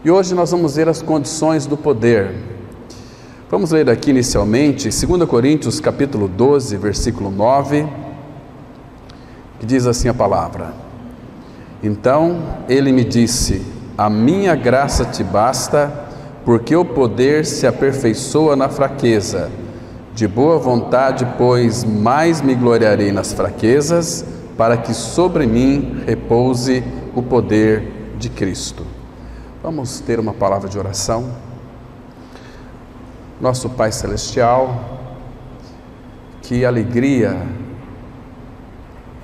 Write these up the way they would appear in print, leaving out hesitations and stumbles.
E hoje nós vamos ver as condições do poder. Vamos ler aqui inicialmente 2 Coríntios capítulo 12, versículo 9, que diz assim a palavra: Então ele me disse: a minha graça te basta, porque o poder se aperfeiçoa na fraqueza. De boa vontade, pois, mais me gloriarei nas fraquezas, para que sobre mim repouse o poder de Cristo. Vamos ter uma palavra de oração. Nosso Pai Celestial, que alegria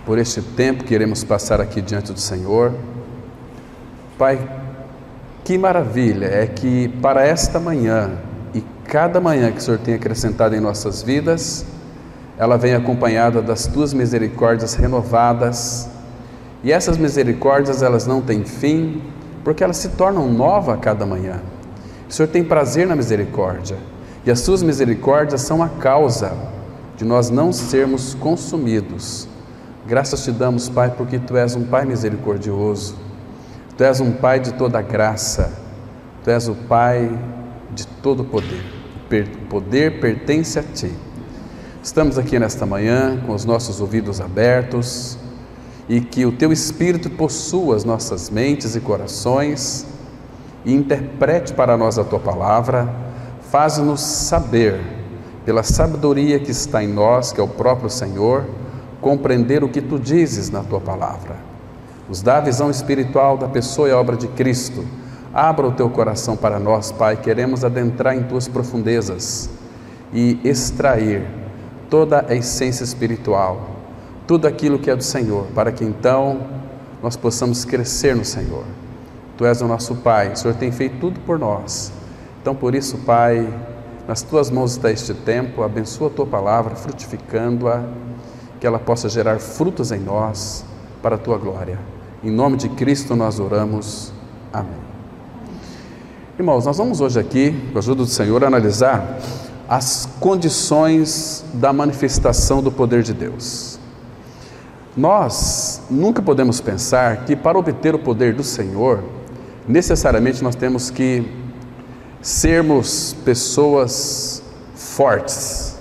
por este tempo que iremos passar aqui diante do Senhor. Pai, que maravilha é que para esta manhã e cada manhã que o Senhor tem acrescentado em nossas vidas, ela vem acompanhada das Tuas misericórdias renovadas, e essas misericórdias elas não têm fim, porque elas se tornam novas a cada manhã. O Senhor tem prazer na misericórdia, e as Suas misericórdias são a causa de nós não sermos consumidos. Graças te damos, Pai, porque Tu és um Pai misericordioso, Tu és um Pai de toda graça, Tu és o Pai de todo poder. O poder pertence a Ti. Estamos aqui nesta manhã com os nossos ouvidos abertos, e que o Teu Espírito possua as nossas mentes e corações e interprete para nós a Tua palavra. Faz-nos saber, pela sabedoria que está em nós, que é o próprio Senhor, compreender o que Tu dizes na Tua palavra. Nos dá a visão espiritual da pessoa e a obra de Cristo. Abra o Teu coração para nós, Pai. Queremos adentrar em Tuas profundezas e extrair toda a essência espiritual, tudo aquilo que é do Senhor, para que então nós possamos crescer no Senhor. Tu és o nosso Pai, o Senhor tem feito tudo por nós. Então, por isso, Pai, nas Tuas mãos está este tempo. Abençoa a Tua palavra, frutificando-a, que ela possa gerar frutos em nós, para a Tua glória. Em nome de Cristo nós oramos. Amém. Irmãos, nós vamos hoje aqui, com a ajuda do Senhor, analisar as condições da manifestação do poder de Deus. Nós nunca podemos pensar que para obter o poder do Senhor, necessariamente nós temos que sermos pessoas fortes.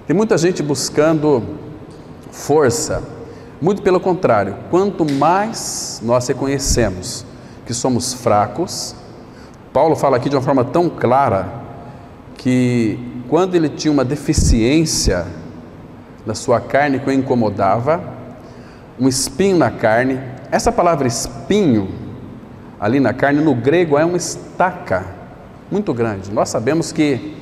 Tem muita gente buscando força. Muito pelo contrário, quanto mais nós reconhecemos que somos fracos, Paulo fala aqui de uma forma tão clara que quando ele tinha uma deficiência na sua carne que o incomodava, um espinho na carne, essa palavra espinho ali na carne no grego é uma estaca muito grande. Nós sabemos que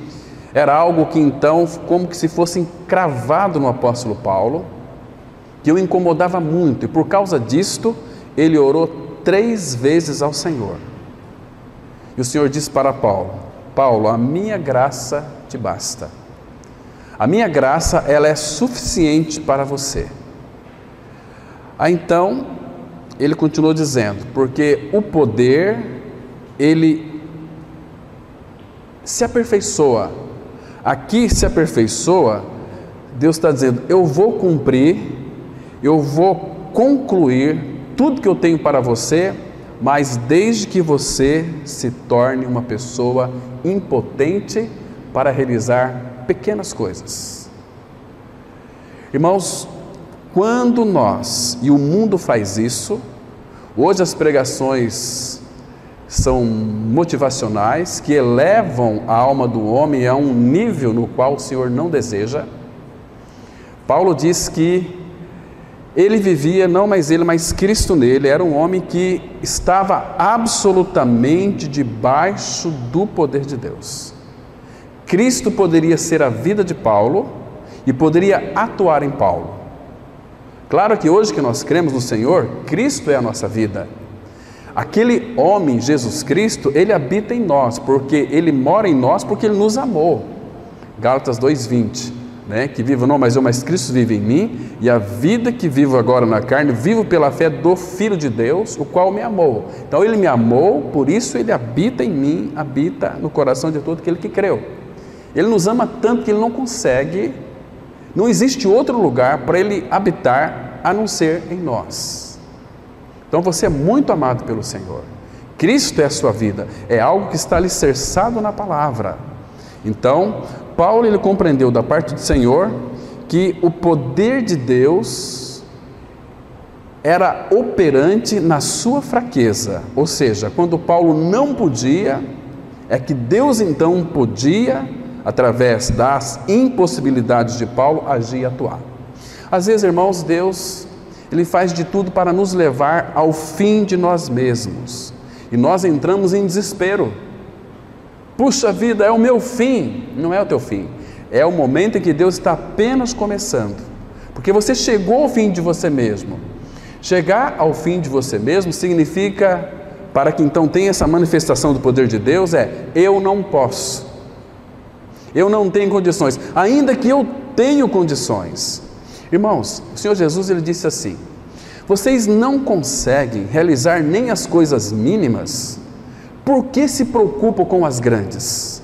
era algo que então como que se fosse encravado no apóstolo Paulo, que o incomodava muito, e por causa disto ele orou 3 vezes ao Senhor. E o Senhor disse para Paulo: Paulo, a minha graça te basta. A minha graça, ela é suficiente para você. Aí então, ele continuou dizendo, porque o poder, ele se aperfeiçoa. Aqui se aperfeiçoa, Deus está dizendo, eu vou cumprir, eu vou concluir tudo que eu tenho para você, mas desde que você se torne uma pessoa impotente para realizar pequenas coisas. Irmãos, quando nós, e o mundo faz isso, hoje as pregações são motivacionais, que elevam a alma do homem a um nível no qual o Senhor não deseja. Paulo diz que ele vivia, não mais ele, mas Cristo nele, era um homem que estava absolutamente debaixo do poder de Deus. Cristo poderia ser a vida de Paulo e poderia atuar em Paulo. Claro que hoje que nós cremos no Senhor, Cristo é a nossa vida. Aquele homem, Jesus Cristo, ele habita em nós, porque ele mora em nós, porque ele nos amou. Gálatas 2:20, né? Que vivo não mais eu, mas Cristo vive em mim, e a vida que vivo agora na carne, vivo pela fé do Filho de Deus, o qual me amou. Então ele me amou, por isso ele habita em mim, habita no coração de todo aquele que creu. Ele nos ama tanto que ele não consegue, não existe outro lugar para ele habitar a não ser em nós. Então você é muito amado pelo Senhor. Cristo é a sua vida, é algo que está alicerçado na palavra. Então, Paulo ele compreendeu da parte do Senhor que o poder de Deus era operante na sua fraqueza, ou seja, quando Paulo não podia, é que Deus então podia, através das impossibilidades de Paulo, agir e atuar. Às vezes, irmãos, Deus ele faz de tudo para nos levar ao fim de nós mesmos, e nós entramos em desespero. Puxa vida, é o meu fim. Não é o teu fim, é o momento em que Deus está apenas começando, porque você chegou ao fim de você mesmo. Chegar ao fim de você mesmo significa, para que então tenha essa manifestação do poder de Deus, eu não posso, eu não tenho condições, ainda que eu tenho condições. Irmãos, o Senhor Jesus ele disse assim: vocês não conseguem realizar nem as coisas mínimas, por que se preocupam com as grandes?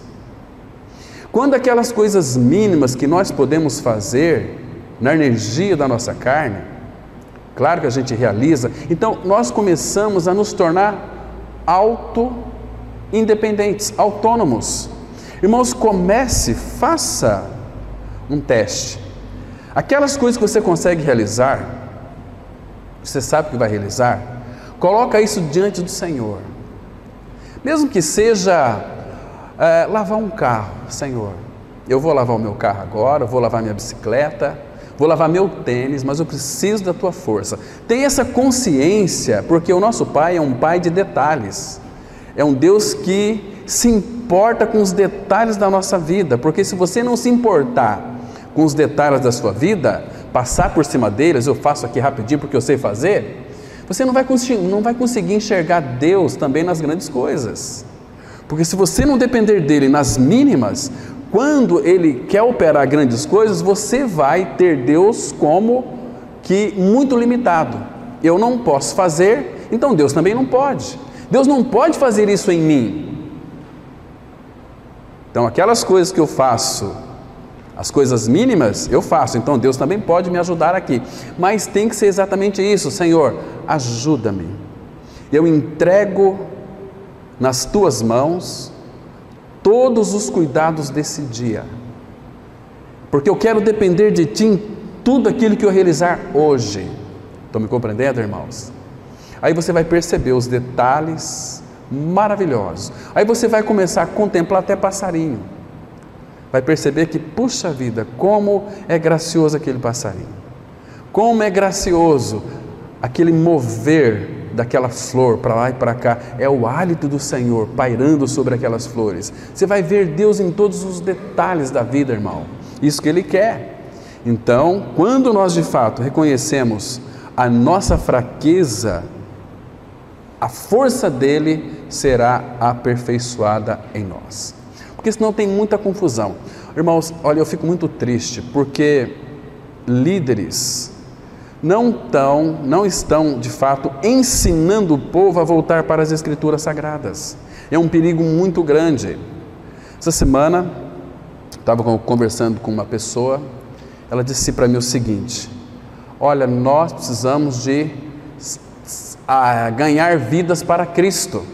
Quando aquelas coisas mínimas que nós podemos fazer na energia da nossa carne, claro que a gente realiza, então nós começamos a nos tornar independentes, autônomos. Irmãos, faça um teste. Aquelas coisas que você consegue realizar, você sabe que vai realizar, coloca isso diante do Senhor. Mesmo que seja lavar um carro. Senhor, eu vou lavar o meu carro agora, vou lavar minha bicicleta, vou lavar meu tênis, mas eu preciso da tua força. Tenha essa consciência, porque o nosso Pai é um Pai de detalhes, é um Deus que se importa com os detalhes da nossa vida, porque se você não se importar com os detalhes da sua vida, passar por cima deles, eu faço aqui rapidinho porque eu sei fazer, você não vai conseguir enxergar Deus também nas grandes coisas, porque se você não depender dele nas mínimas, quando ele quer operar grandes coisas, você vai ter Deus como que muito limitado. Eu não posso fazer, então Deus também não pode. Deus não pode fazer isso em mim. Então aquelas coisas que eu faço, as coisas mínimas eu faço, então Deus também pode me ajudar aqui, mas tem que ser exatamente isso. Senhor, ajuda-me, eu entrego nas tuas mãos todos os cuidados desse dia, porque eu quero depender de ti em tudo aquilo que eu realizar hoje. Estão me compreendendo, irmãos? Aí você vai perceber os detalhes maravilhosos, aí você vai começar a contemplar até passarinho, vai perceber que, puxa vida, como é gracioso aquele passarinho, como é gracioso aquele mover daquela flor para lá e para cá, é o hálito do Senhor pairando sobre aquelas flores. Você vai ver Deus em todos os detalhes da vida, irmão, isso que Ele quer. Então, quando nós de fato reconhecemos a nossa fraqueza, a força dele será aperfeiçoada em nós, porque senão tem muita confusão. Irmãos, olha, eu fico muito triste, porque líderes não estão de fato ensinando o povo a voltar para as Escrituras Sagradas. É um perigo muito grande. Essa semana estava conversando com uma pessoa, ela disse para mim o seguinte: olha, nós precisamos de ganhar vidas para Cristo.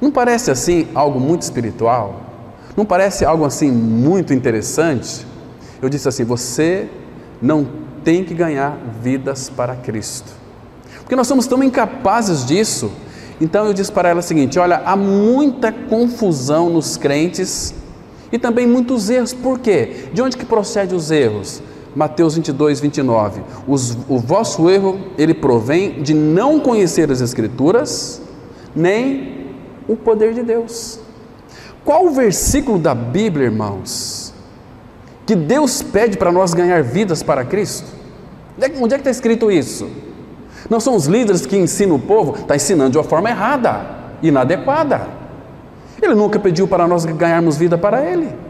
Não parece assim algo muito espiritual? Não parece algo assim muito interessante? Eu disse assim: você não tem que ganhar vidas para Cristo, porque nós somos tão incapazes disso. Então eu disse para ela o seguinte: olha, há muita confusão nos crentes e também muitos erros. Por quê? De onde que procede os erros? Mateus 22, 29, o vosso erro, ele provém de não conhecer as Escrituras, nem o poder de Deus. Qual o versículo da Bíblia, irmãos, que Deus pede para nós ganhar vidas para Cristo? Onde é que está escrito isso? Não são os líderes que ensinam o povo, está ensinando de uma forma errada, inadequada. Ele nunca pediu para nós ganharmos vida para Ele.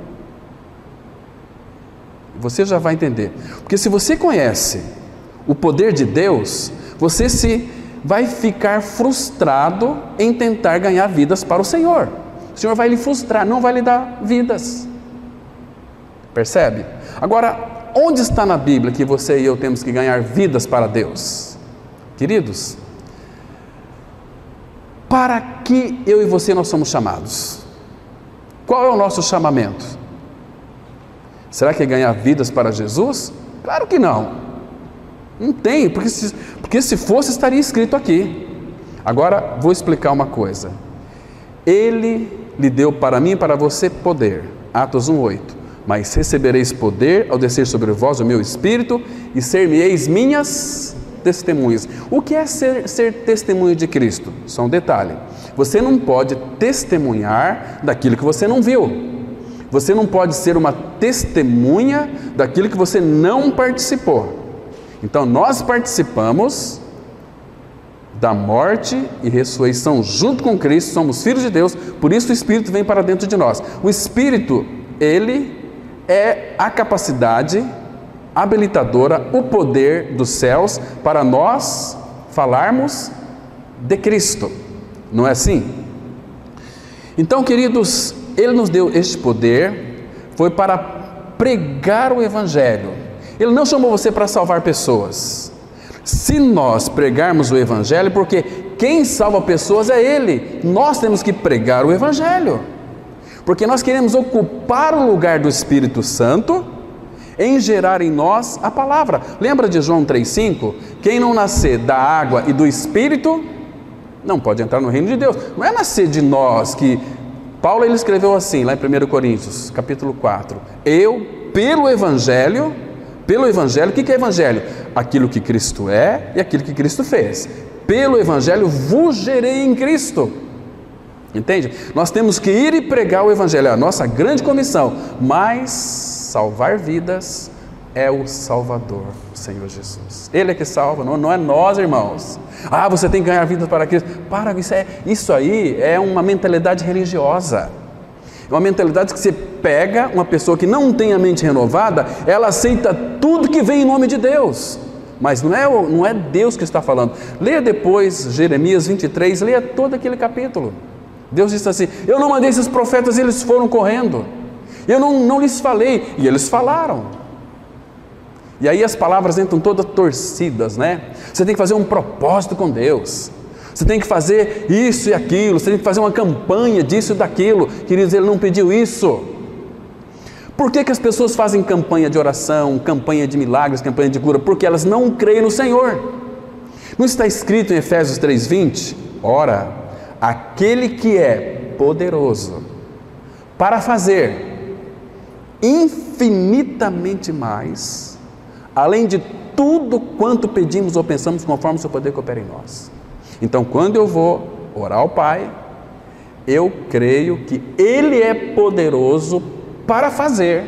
Você já vai entender, porque se você conhece o poder de Deus, você vai ficar frustrado em tentar ganhar vidas para o Senhor. O Senhor vai lhe frustrar, não vai lhe dar vidas. Percebe? Agora, onde está na Bíblia que você e eu temos que ganhar vidas para Deus? Queridos, Para que eu e você nós somos chamados? Qual é o nosso chamamento? Será que é ganhar vidas para Jesus? Claro que não. Não tem, porque se fosse estaria escrito aqui. Agora vou explicar uma coisa. Ele lhe deu para mim e para você poder. Atos 1:8. Mas recebereis poder ao descer sobre vós o meu Espírito e ser-me-eis minhas testemunhas. O que é ser testemunha de Cristo? Só um detalhe. Você não pode testemunhar daquilo que você não viu. Você não pode ser uma testemunha daquilo que você não participou. Então nós participamos da morte e ressurreição junto com Cristo, somos filhos de Deus, por isso o Espírito vem para dentro de nós. O Espírito, ele é a capacidade habilitadora, o poder dos céus para nós falarmos de Cristo, não é assim? Então, queridos, Ele nos deu este poder, foi para pregar o Evangelho. Ele não chamou você para salvar pessoas. Se nós pregarmos o Evangelho, porque quem salva pessoas é Ele, nós temos que pregar o Evangelho, porque nós queremos ocupar o lugar do Espírito Santo em gerar em nós a palavra. Lembra de João 3,5? Quem não nascer da água e do Espírito não pode entrar no reino de Deus. Não é nascer de nós que... Paulo ele escreveu assim, lá em 1 Coríntios, capítulo 4. Eu, pelo Evangelho, o que é Evangelho? Aquilo que Cristo é e aquilo que Cristo fez. Pelo Evangelho vos gerei em Cristo. Entende? Nós temos que ir e pregar o Evangelho, é a nossa grande comissão, mas salvar vidas é o Salvador, o Senhor Jesus. Ele é que salva, não é nós, irmãos. Ah, você tem que ganhar vidas para Cristo. Isso aí é uma mentalidade religiosa. É uma mentalidade que você pega uma pessoa que não tem a mente renovada, ela aceita tudo que vem em nome de Deus. Mas não é Deus que está falando. Leia depois Jeremias 23, leia todo aquele capítulo. Deus disse assim: eu não mandei esses profetas e eles foram correndo. Eu não lhes falei, e eles falaram. E aí as palavras entram todas torcidas, né? Você tem que fazer um propósito com Deus. Você tem que fazer isso e aquilo. Você tem que fazer uma campanha disso e daquilo. Queridos, Ele não pediu isso. Por que as pessoas fazem campanha de oração, campanha de milagres, campanha de cura? Porque elas não creem no Senhor. Não está escrito em Efésios 3:20? Ora, aquele que é poderoso para fazer infinitamente mais, além de tudo quanto pedimos ou pensamos, conforme o seu poder que opera em nós. Então, quando eu vou orar ao Pai, eu creio que Ele é poderoso para fazer.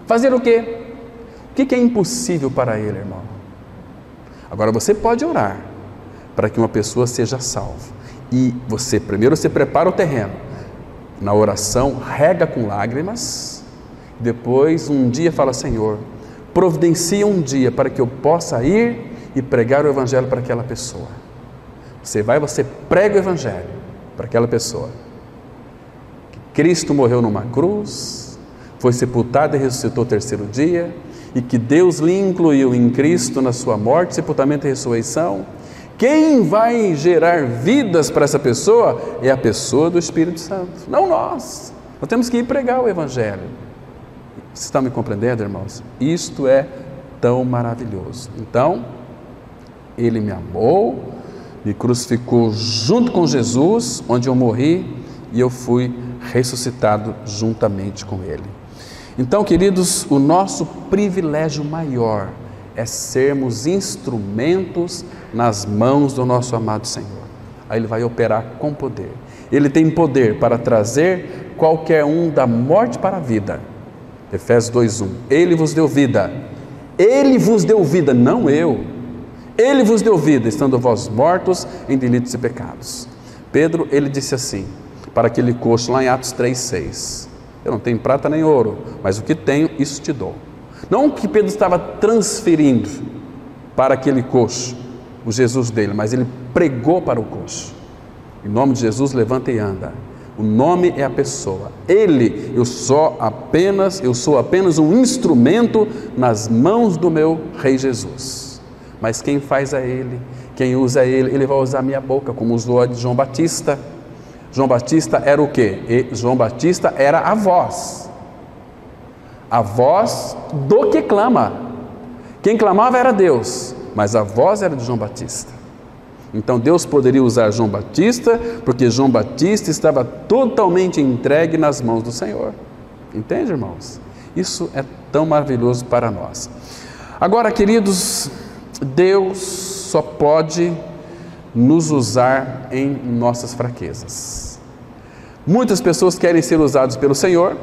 Fazer o quê? O que é impossível para Ele, irmão? Agora, você pode orar para que uma pessoa seja salva. E primeiro você prepara o terreno. Na oração, rega com lágrimas. Depois, um dia fala: Senhor, providencia um dia para que eu possa ir e pregar o Evangelho para aquela pessoa. Você prega o Evangelho para aquela pessoa. Que Cristo morreu numa cruz, foi sepultado e ressuscitou o terceiro dia, e que Deus lhe incluiu em Cristo na sua morte, sepultamento e ressurreição. Quem vai gerar vidas para essa pessoa é a pessoa do Espírito Santo, não nós. Nós temos que ir pregar o Evangelho. Vocês estão me compreendendo, irmãos? Isto é tão maravilhoso. Então, Ele me amou, me crucificou junto com Jesus, onde eu morri, e eu fui ressuscitado juntamente com Ele. Então, queridos, o nosso privilégio maior é sermos instrumentos nas mãos do nosso amado Senhor. Aí Ele vai operar com poder. Ele tem poder para trazer qualquer um da morte para a vida. Efésios 2:1. Ele vos deu vida. Ele vos deu vida, não eu. Ele vos deu vida, estando vós mortos em delitos e pecados. Pedro, ele disse assim, para aquele coxo lá em Atos 3:6. Eu não tenho prata nem ouro, mas o que tenho, isso te dou. Não que Pedro estava transferindo para aquele coxo o Jesus dele, mas ele pregou para o coxo. Em nome de Jesus, levanta e anda. O nome é a pessoa. Eu sou apenas um instrumento nas mãos do meu Rei Jesus. Mas quem faz é Ele. Quem usa ele vai usar a minha boca, como usou a de João Batista. João Batista era o quê? João Batista era a voz do que clama. Quem clamava era Deus, mas a voz era de João Batista. Então Deus poderia usar João Batista, porque João Batista estava totalmente entregue nas mãos do Senhor. Entende, irmãos? Isso é tão maravilhoso para nós. Agora, queridos, Deus só pode nos usar em nossas fraquezas. Muitas pessoas querem ser usadas pelo Senhor,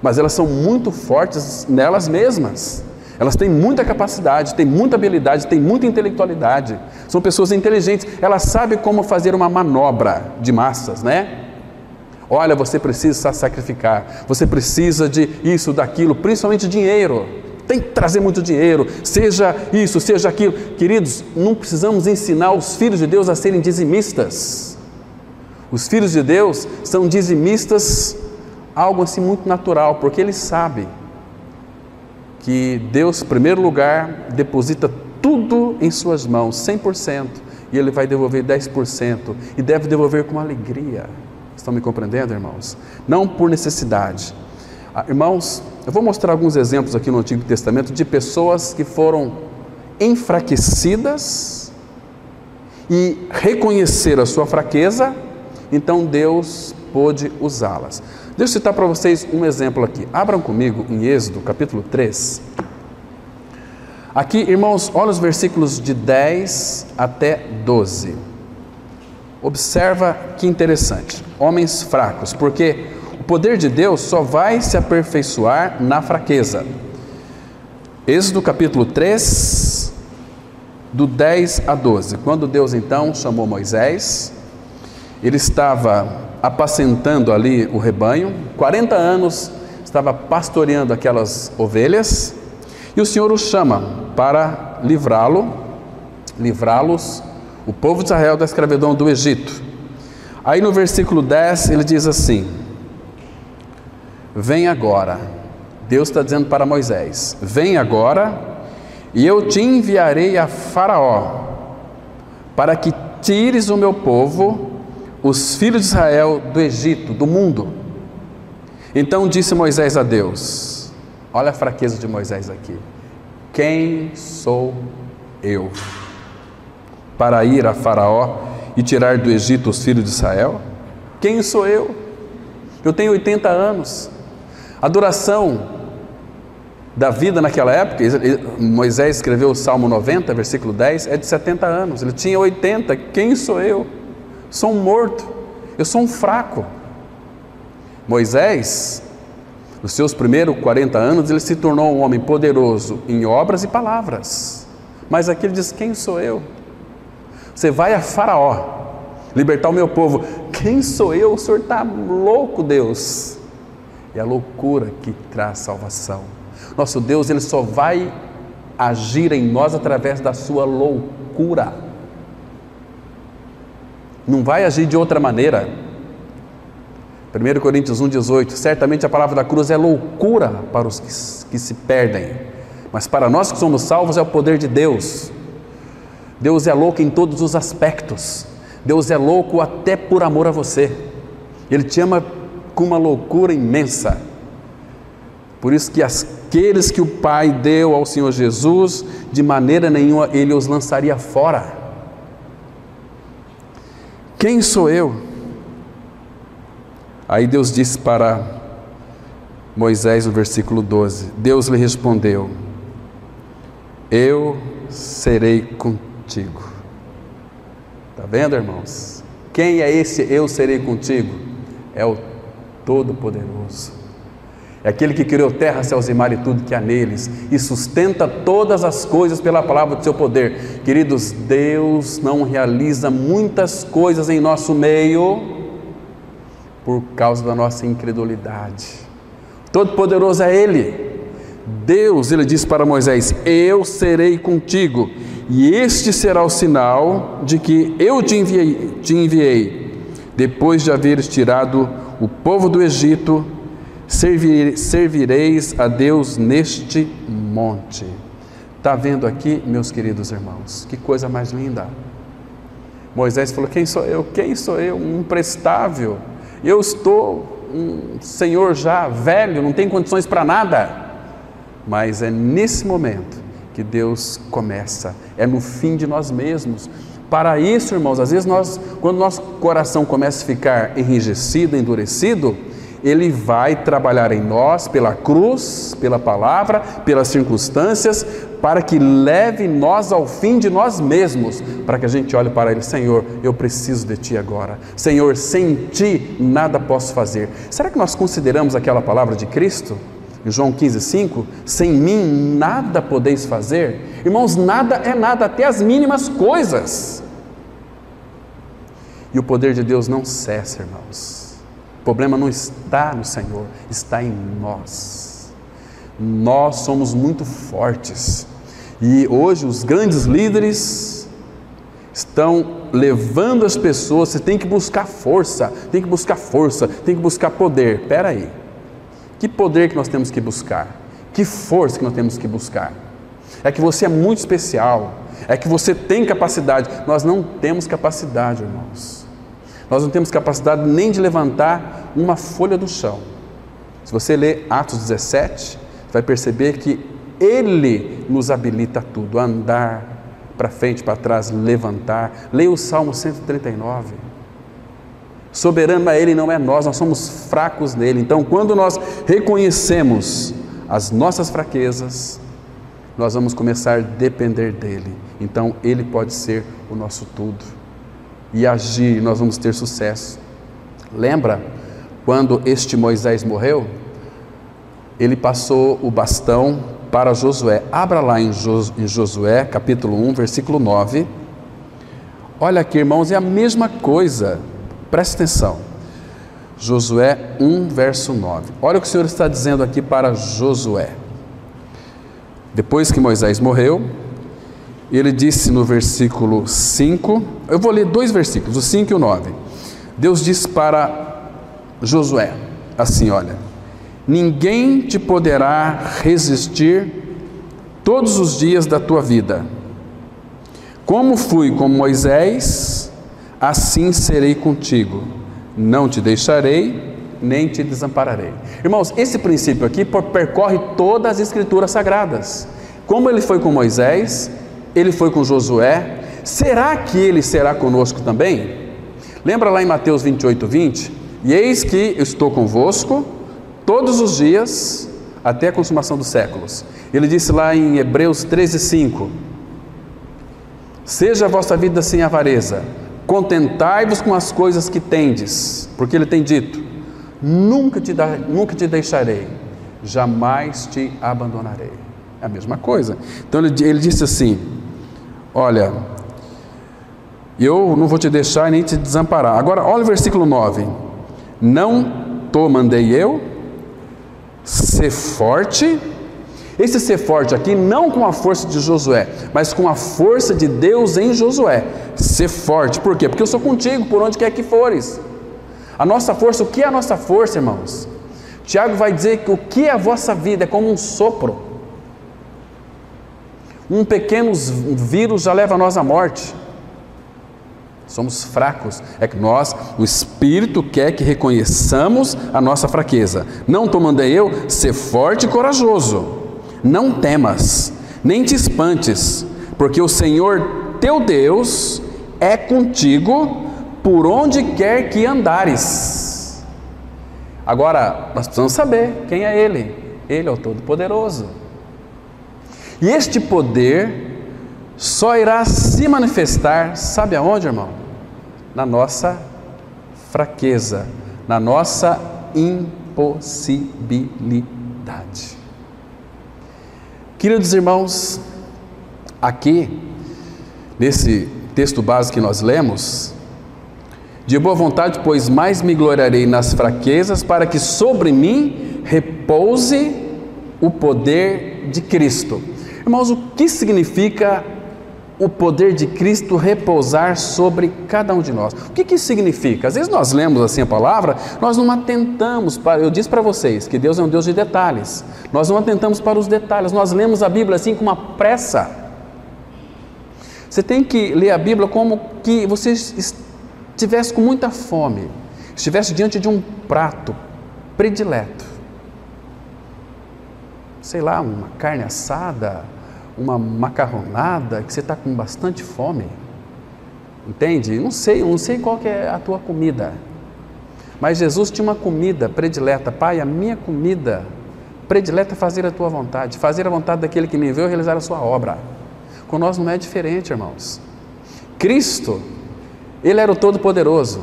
mas elas são muito fortes nelas mesmas. Elas têm muita capacidade, têm muita habilidade, têm muita intelectualidade. São pessoas inteligentes, elas sabem como fazer uma manobra de massas, né? Olha, você precisa sacrificar, você precisa de isso, daquilo, principalmente dinheiro. Tem que trazer muito dinheiro, seja isso, seja aquilo. Queridos, não precisamos ensinar os filhos de Deus a serem dizimistas. Os filhos de Deus são dizimistas, algo assim muito natural, porque eles sabem que Deus, em primeiro lugar, deposita tudo em suas mãos, 100%, e Ele vai devolver 10%, e deve devolver com alegria. Estão me compreendendo, irmãos? Não por necessidade. Irmãos, eu vou mostrar alguns exemplos aqui no Antigo Testamento de pessoas que foram enfraquecidas e reconheceram a sua fraqueza, então Deus pôde usá-las. Deixa eu citar para vocês um exemplo aqui. Abram comigo em Êxodo, capítulo 3. Aqui, irmãos, olha os versículos de 10 até 12. Observa que interessante. Homens fracos, porque o poder de Deus só vai se aperfeiçoar na fraqueza. Êxodo, capítulo 3, do 10 a 12. Quando Deus, então, chamou Moisés, ele estava apacentando ali o rebanho, 40 anos estava pastoreando aquelas ovelhas, e o Senhor o chama para livrá-los, o povo de Israel, da escravidão do Egito. Aí no versículo 10 ele diz assim: vem agora, Deus está dizendo para Moisés, vem agora e eu te enviarei a Faraó, para que tires o meu povo, os filhos de Israel, do Egito, do mundo. Então disse Moisés a Deus, olha a fraqueza de Moisés aqui: quem sou eu para ir a Faraó e tirar do Egito os filhos de Israel? Quem sou eu? Eu tenho 80 anos. A duração da vida naquela época, Moisés escreveu o Salmo 90, versículo 10, é de 70 anos. Ele tinha 80. Quem sou eu? Sou um morto, eu sou um fraco. Moisés, nos seus primeiros 40 anos, ele se tornou um homem poderoso em obras e palavras. Mas aqui ele diz: quem sou eu? Você vai a Faraó libertar o meu povo. Quem sou eu? O Senhor está louco, Deus. É a loucura que traz salvação. Nosso Deus, Ele só vai agir em nós através da sua loucura. Não vai agir de outra maneira. 1 Coríntios 1,18, certamente a palavra da cruz é loucura para os que se perdem, mas para nós que somos salvos é o poder de Deus. Deus é louco em todos os aspectos. Deus é louco até por amor a você. Ele te ama com uma loucura imensa. Por isso que aqueles que o Pai deu ao Senhor Jesus, de maneira nenhuma Ele os lançaria fora. Quem sou eu? Aí Deus disse para Moisés no versículo 12, Deus lhe respondeu: eu serei contigo. Está vendo, irmãos? Quem é esse eu serei contigo? É o Todo-Poderoso. É aquele que criou terra, céus e mar e tudo que há neles, e sustenta todas as coisas pela palavra do seu poder. Queridos, Deus não realiza muitas coisas em nosso meio por causa da nossa incredulidade. Todo-Poderoso é Ele. Deus, Ele disse para Moisés: eu serei contigo, e este será o sinal de que eu te enviei. Depois de haveres tirado o povo do Egito, servireis a Deus neste monte. Está vendo aqui, meus queridos irmãos? Que coisa mais linda! Moisés falou: quem sou eu? Quem sou eu? Um imprestável. Eu estou, Senhor, já velho, não tenho condições para nada. Mas é nesse momento que Deus começa, é no fim de nós mesmos. Para isso, irmãos, às vezes quando nosso coração começa a ficar enrijecido, endurecido, Ele vai trabalhar em nós pela cruz, pela palavra, pelas circunstâncias, para que leve nós ao fim de nós mesmos, para que a gente olhe para Ele: Senhor, eu preciso de Ti agora. Senhor, sem Ti nada posso fazer. Será que nós consideramos aquela palavra de Cristo? Em João 15,5, sem mim nada podeis fazer. Irmãos, nada é nada, até as mínimas coisas. E o poder de Deus não cessa, irmãos. O problema não está no Senhor, está em nós. Nós somos muito fortes. E hoje os grandes líderes estão levando as pessoas: você tem que buscar força, tem que buscar força, tem que buscar poder. Espera aí. Que poder que nós temos que buscar? Que força que nós temos que buscar? É que você é muito especial, é que você tem capacidade. Nós não temos capacidade, irmãos. Nós não temos capacidade nem de levantar uma folha do chão. Se você ler Atos 17, você vai perceber que Ele nos habilita a tudo: a andar para frente, para trás, levantar. Leia o Salmo 139. Soberano é Ele, não é nós somos fracos nele. Então, quando nós reconhecemos as nossas fraquezas, nós vamos começar a depender dEle. Então, Ele pode ser o nosso tudo. E agir, nós vamos ter sucesso. Lembra quando este Moisés morreu? Ele passou o bastão para Josué. Abra lá em Josué, capítulo 1, versículo 9. Olha aqui, irmãos, é a mesma coisa. Preste atenção. Josué 1, verso 9. Olha o que o Senhor está dizendo aqui para Josué. Depois que Moisés morreu, ele disse no versículo 5, eu vou ler dois versículos, o 5 e o 9. Deus disse para Josué assim: olha, ninguém te poderá resistir todos os dias da tua vida. Como fui com Moisés, assim serei contigo. Não te deixarei, nem te desampararei. Irmãos, esse princípio aqui percorre todas as escrituras sagradas. Como Ele foi com Moisés, Ele foi com Josué, será que Ele será conosco também? Lembra lá em Mateus 28:20? E eis que eu estou convosco todos os dias, até a consumação dos séculos. Ele disse lá em Hebreus 13:5: seja a vossa vida sem avareza, contentai-vos com as coisas que tendes, porque Ele tem dito: nunca te deixarei, jamais te abandonarei. É a mesma coisa. Então ele disse assim: olha, eu não vou te deixar nem te desamparar. Agora olha o versículo 9: não te mandei eu, ser forte. Esse ser forte aqui não com a força de Josué, mas com a força de Deus em Josué. Ser forte, por quê? Porque eu sou contigo por onde quer que fores. A nossa força, o que é a nossa força, irmãos? Tiago vai dizer que o que é a vossa vida é como um sopro. Um pequeno vírus já leva nós à morte. Somos fracos, é que o Espírito quer que reconheçamos a nossa fraqueza. Não te mandei eu, ser forte e corajoso. Não temas, nem te espantes, porque o Senhor teu Deus é contigo por onde quer que andares. Agora, nós precisamos saber quem é Ele. Ele é o Todo-Poderoso. E este poder só irá se manifestar, sabe aonde, irmão? Na nossa fraqueza, na nossa impossibilidade. Queridos irmãos, aqui, nesse texto básico que nós lemos, de boa vontade, pois mais me gloriarei nas fraquezas, para que sobre mim repouse o poder de Cristo. Irmãos, o que significa o poder de Cristo repousar sobre cada um de nós? O que isso significa? Às vezes nós lemos assim a palavra, nós não atentamos para... Eu disse para vocês que Deus é um Deus de detalhes. Nós não atentamos para os detalhes, nós lemos a Bíblia assim com uma pressa. Você tem que ler a Bíblia como que você estivesse com muita fome, estivesse diante de um prato predileto. Sei lá, uma carne assada, uma macarronada, que você está com bastante fome. Entende? Não sei qual que é a tua comida. Mas Jesus tinha uma comida predileta. Pai, a minha comida predileta é fazer a tua vontade, fazer a vontade daquele que me enviou e realizar a sua obra. Com nós não é diferente, irmãos. Cristo, Ele era o Todo-Poderoso,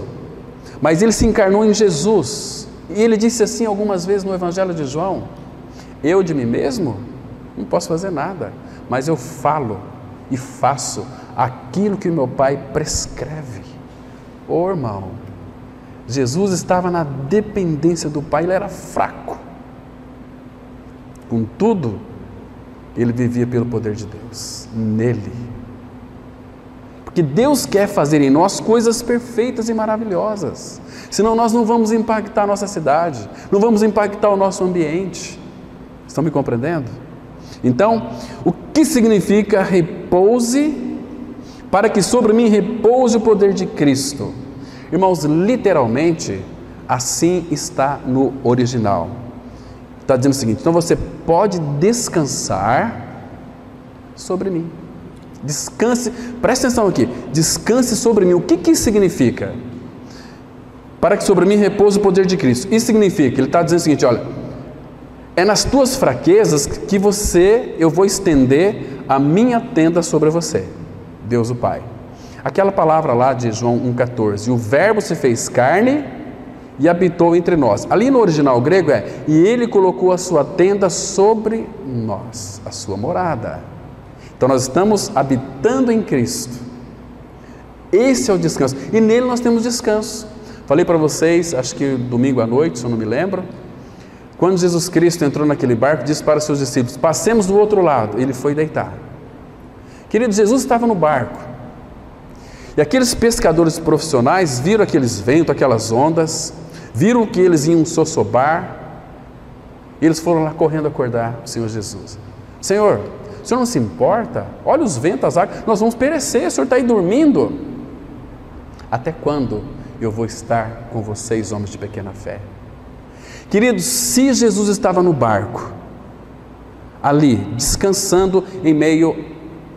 mas Ele se encarnou em Jesus. E Ele disse assim algumas vezes no Evangelho de João: eu de mim mesmo não posso fazer nada, mas eu falo e faço aquilo que o meu Pai prescreve. Ô irmão, Jesus estava na dependência do Pai, Ele era fraco. Contudo, Ele vivia pelo poder de Deus, nele. Porque Deus quer fazer em nós coisas perfeitas e maravilhosas. Senão nós não vamos impactar a nossa cidade, não vamos impactar o nosso ambiente. Estão me compreendendo? Então, o que significa repouse? Para que sobre mim repouse o poder de Cristo. Irmãos, literalmente, assim está no original. Está dizendo o seguinte: então você pode descansar sobre mim. Descanse, preste atenção aqui, descanse sobre mim. O que isso significa? Para que sobre mim repouse o poder de Cristo. Isso significa, ele está dizendo o seguinte: olha, é nas tuas fraquezas que eu vou estender a minha tenda sobre você, Deus o Pai. Aquela palavra lá de João 1,14, o verbo se fez carne e habitou entre nós. Ali no original grego e Ele colocou a sua tenda sobre nós, a sua morada. Então nós estamos habitando em Cristo. Esse é o descanso, e nele nós temos descanso. Falei para vocês, acho que domingo à noite, se eu não me lembro, quando Jesus Cristo entrou naquele barco, disse para os seus discípulos: passemos do outro lado. Ele foi deitar. Querido, Jesus estava no barco, e aqueles pescadores profissionais viram aqueles ventos, aquelas ondas, viram que eles iam sossobar, e eles foram lá correndo acordar o Senhor Jesus. Senhor, o Senhor não se importa? Olha os ventos, as águas, nós vamos perecer, o Senhor está aí dormindo. Até quando eu vou estar com vocês, homens de pequena fé? Queridos, se Jesus estava no barco, ali, descansando em meio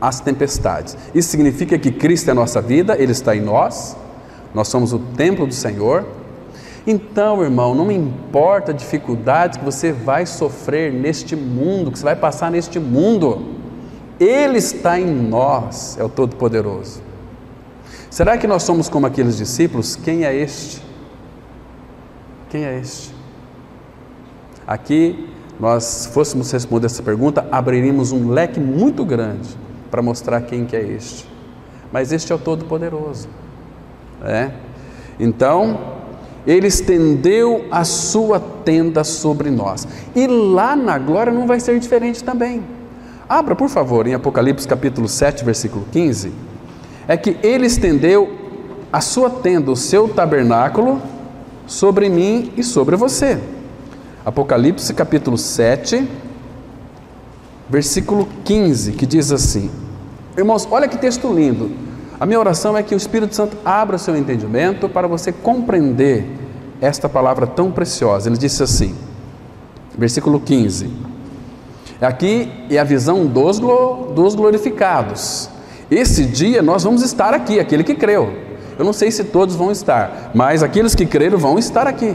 às tempestades, isso significa que Cristo é a nossa vida, Ele está em nós somos o templo do Senhor. Então, irmão, não me importa a dificuldade que você vai sofrer neste mundo, que você vai passar neste mundo, Ele está em nós, é o Todo-Poderoso. Será que nós somos como aqueles discípulos? Quem é este? Quem é este? Aqui, nós fôssemos responder essa pergunta, abriríamos um leque muito grande para mostrar quem que é este. Mas este é o Todo-Poderoso. Então, Ele estendeu a sua tenda sobre nós. E lá na glória não vai ser diferente também. Abra, por favor, em Apocalipse capítulo 7, versículo 15. É que Ele estendeu a sua tenda, o seu tabernáculo, sobre mim e sobre você. Apocalipse capítulo 7, versículo 15, que diz assim. Irmãos, olha que texto lindo. A minha oração é que o Espírito Santo abra o seu entendimento para você compreender esta palavra tão preciosa. Ele disse assim, versículo 15. Aqui é a visão dos glorificados. Esse dia nós vamos estar aqui, aquele que creu. Eu não sei se todos vão estar, mas aqueles que creram vão estar aqui.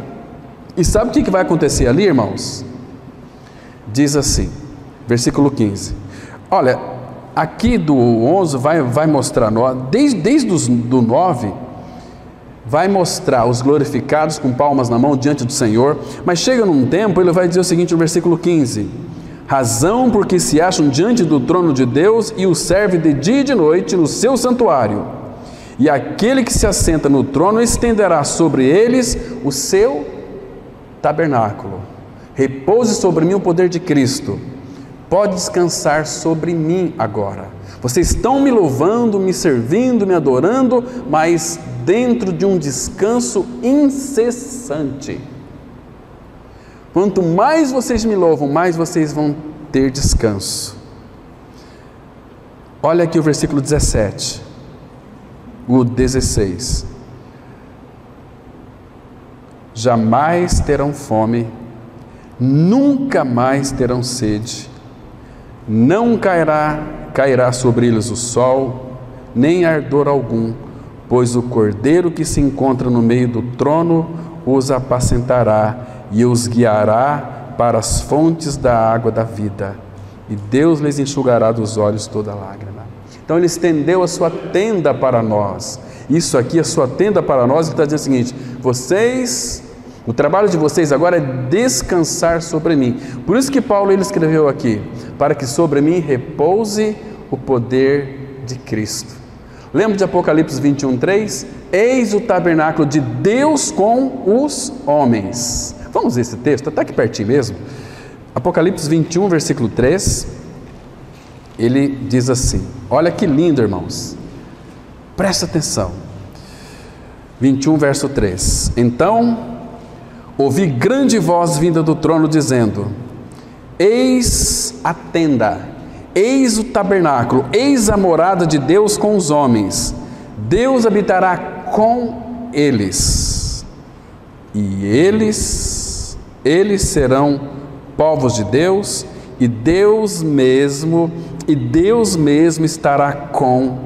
E sabe o que vai acontecer ali, irmãos? Diz assim, versículo 15. Olha, aqui do 11 vai mostrar, desde do 9, vai mostrar os glorificados com palmas na mão diante do Senhor, mas chega num tempo, ele vai dizer o seguinte no versículo 15: razão porque se acham diante do trono de Deus e o serve de dia e de noite no seu santuário, e aquele que se assenta no trono estenderá sobre eles o seu tabernáculo. Repouse sobre mim o poder de Cristo. Pode descansar sobre mim agora. Vocês estão me louvando, me servindo, me adorando, mas dentro de um descanso incessante. Quanto mais vocês me louvam, mais vocês vão ter descanso. Olha aqui o versículo 17, o 16. Jamais terão fome, nunca mais terão sede, não cairá sobre eles o sol, nem ardor algum, pois o Cordeiro que se encontra no meio do trono os apacentará e os guiará para as fontes da água da vida, e Deus lhes enxugará dos olhos toda lágrima. Então ele estendeu a sua tenda para nós. Isso aqui, a sua tenda para nós, ele está dizendo o seguinte: o trabalho de vocês agora é descansar sobre mim. Por isso que Paulo ele escreveu aqui: para que sobre mim repouse o poder de Cristo. Lembra de Apocalipse 21:3? Eis o tabernáculo de Deus com os homens. Vamos ver esse texto, está aqui pertinho mesmo. Apocalipse 21, versículo 3, ele diz assim, olha que lindo, irmãos, presta atenção. 21, verso 3: Então ouvi grande voz vinda do trono dizendo: eis a tenda, eis o tabernáculo, eis a morada de Deus com os homens. Deus habitará com eles, e eles serão povos de Deus, e Deus mesmo estará com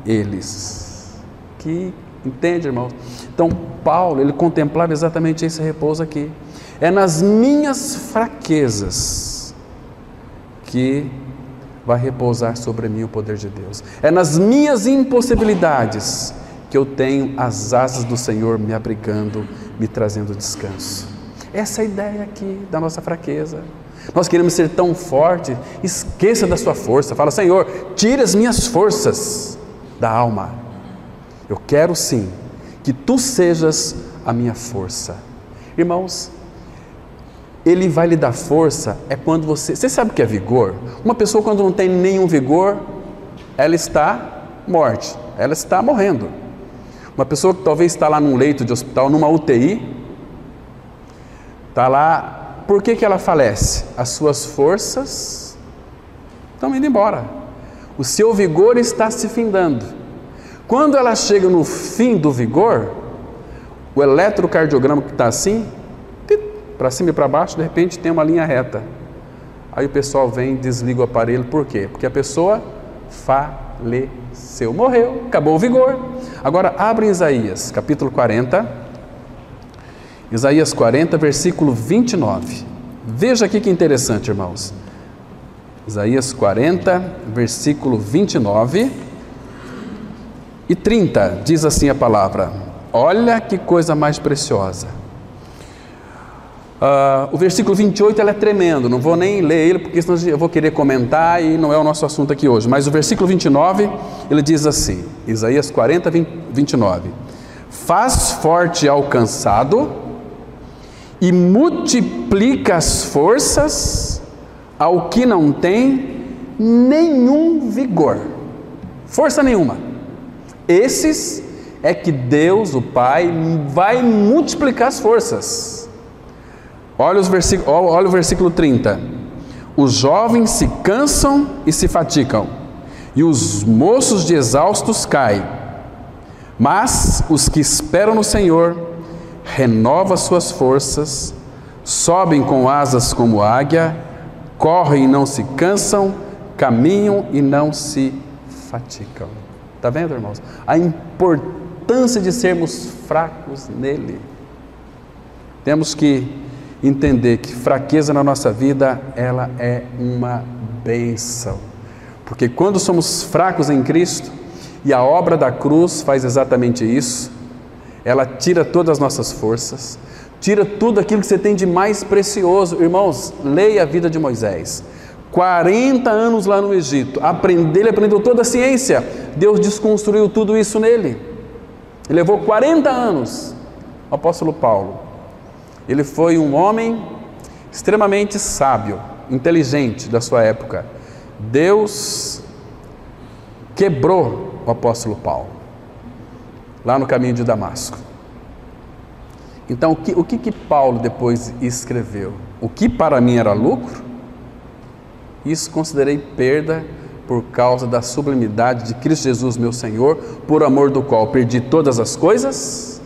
eles. Que entende, irmãos? Então Paulo, ele contemplava exatamente esse repouso aqui. É nas minhas fraquezas que vai repousar sobre mim o poder de Deus. É nas minhas impossibilidades que eu tenho as asas do Senhor me abrigando, me trazendo descanso. Essa é a ideia aqui da nossa fraqueza. Nós queremos ser tão forte, esqueça da sua força. Fala: Senhor, tire as minhas forças da alma. Eu quero sim que Tu sejas a minha força. Irmãos, Ele vai lhe dar força é quando você sabe o que é vigor? Uma pessoa quando não tem nenhum vigor, ela está morte, ela está morrendo. Uma pessoa que talvez está lá num leito de hospital, numa UTI, está lá, por que ela falece? As suas forças estão indo embora, o seu vigor está se findando. Quando ela chega no fim do vigor, o eletrocardiograma que está assim, para cima e para baixo, de repente tem uma linha reta. Aí o pessoal vem e desliga o aparelho. Por quê? Porque a pessoa faleceu, morreu, acabou o vigor. Agora abre Isaías, capítulo 40. Isaías 40, versículo 29. Veja aqui que interessante, irmãos. Isaías 40, versículo 29 e 30, diz assim a palavra. Olha que coisa mais preciosa. O versículo 28 ele é tremendo, não vou nem ler ele, porque senão eu vou querer comentar e não é o nosso assunto aqui hoje. Mas o versículo 29, ele diz assim, Isaías 40, 29. Faz forte ao cansado e multiplica as forças ao que não tem nenhum vigor, força nenhuma. Esses é que Deus, o Pai, vai multiplicar as forças. Olha o versículo 30. Os jovens se cansam e se fatigam, e os moços de exaustos caem. Mas os que esperam no Senhor renovam suas forças, sobem com asas como águia, correm e não se cansam, caminham e não se fatigam. Está vendo, irmãos? A importância de sermos fracos nele. Temos que entender que fraqueza na nossa vida, ela é uma bênção, porque quando somos fracos em Cristo, e a obra da cruz faz exatamente isso, ela tira todas as nossas forças, tira tudo aquilo que você tem de mais precioso. Irmãos, leia a vida de Moisés, 40 anos lá no Egito, ele aprendeu toda a ciência, Deus desconstruiu tudo isso nele, ele levou 40 anos. O apóstolo Paulo, ele foi um homem extremamente sábio, inteligente da sua época. Deus quebrou o apóstolo Paulo lá no caminho de Damasco. Então o que Paulo depois escreveu? O que para mim era lucro, isso considerei perda por causa da sublimidade de Cristo Jesus, meu Senhor, por amor do qual perdi todas as coisas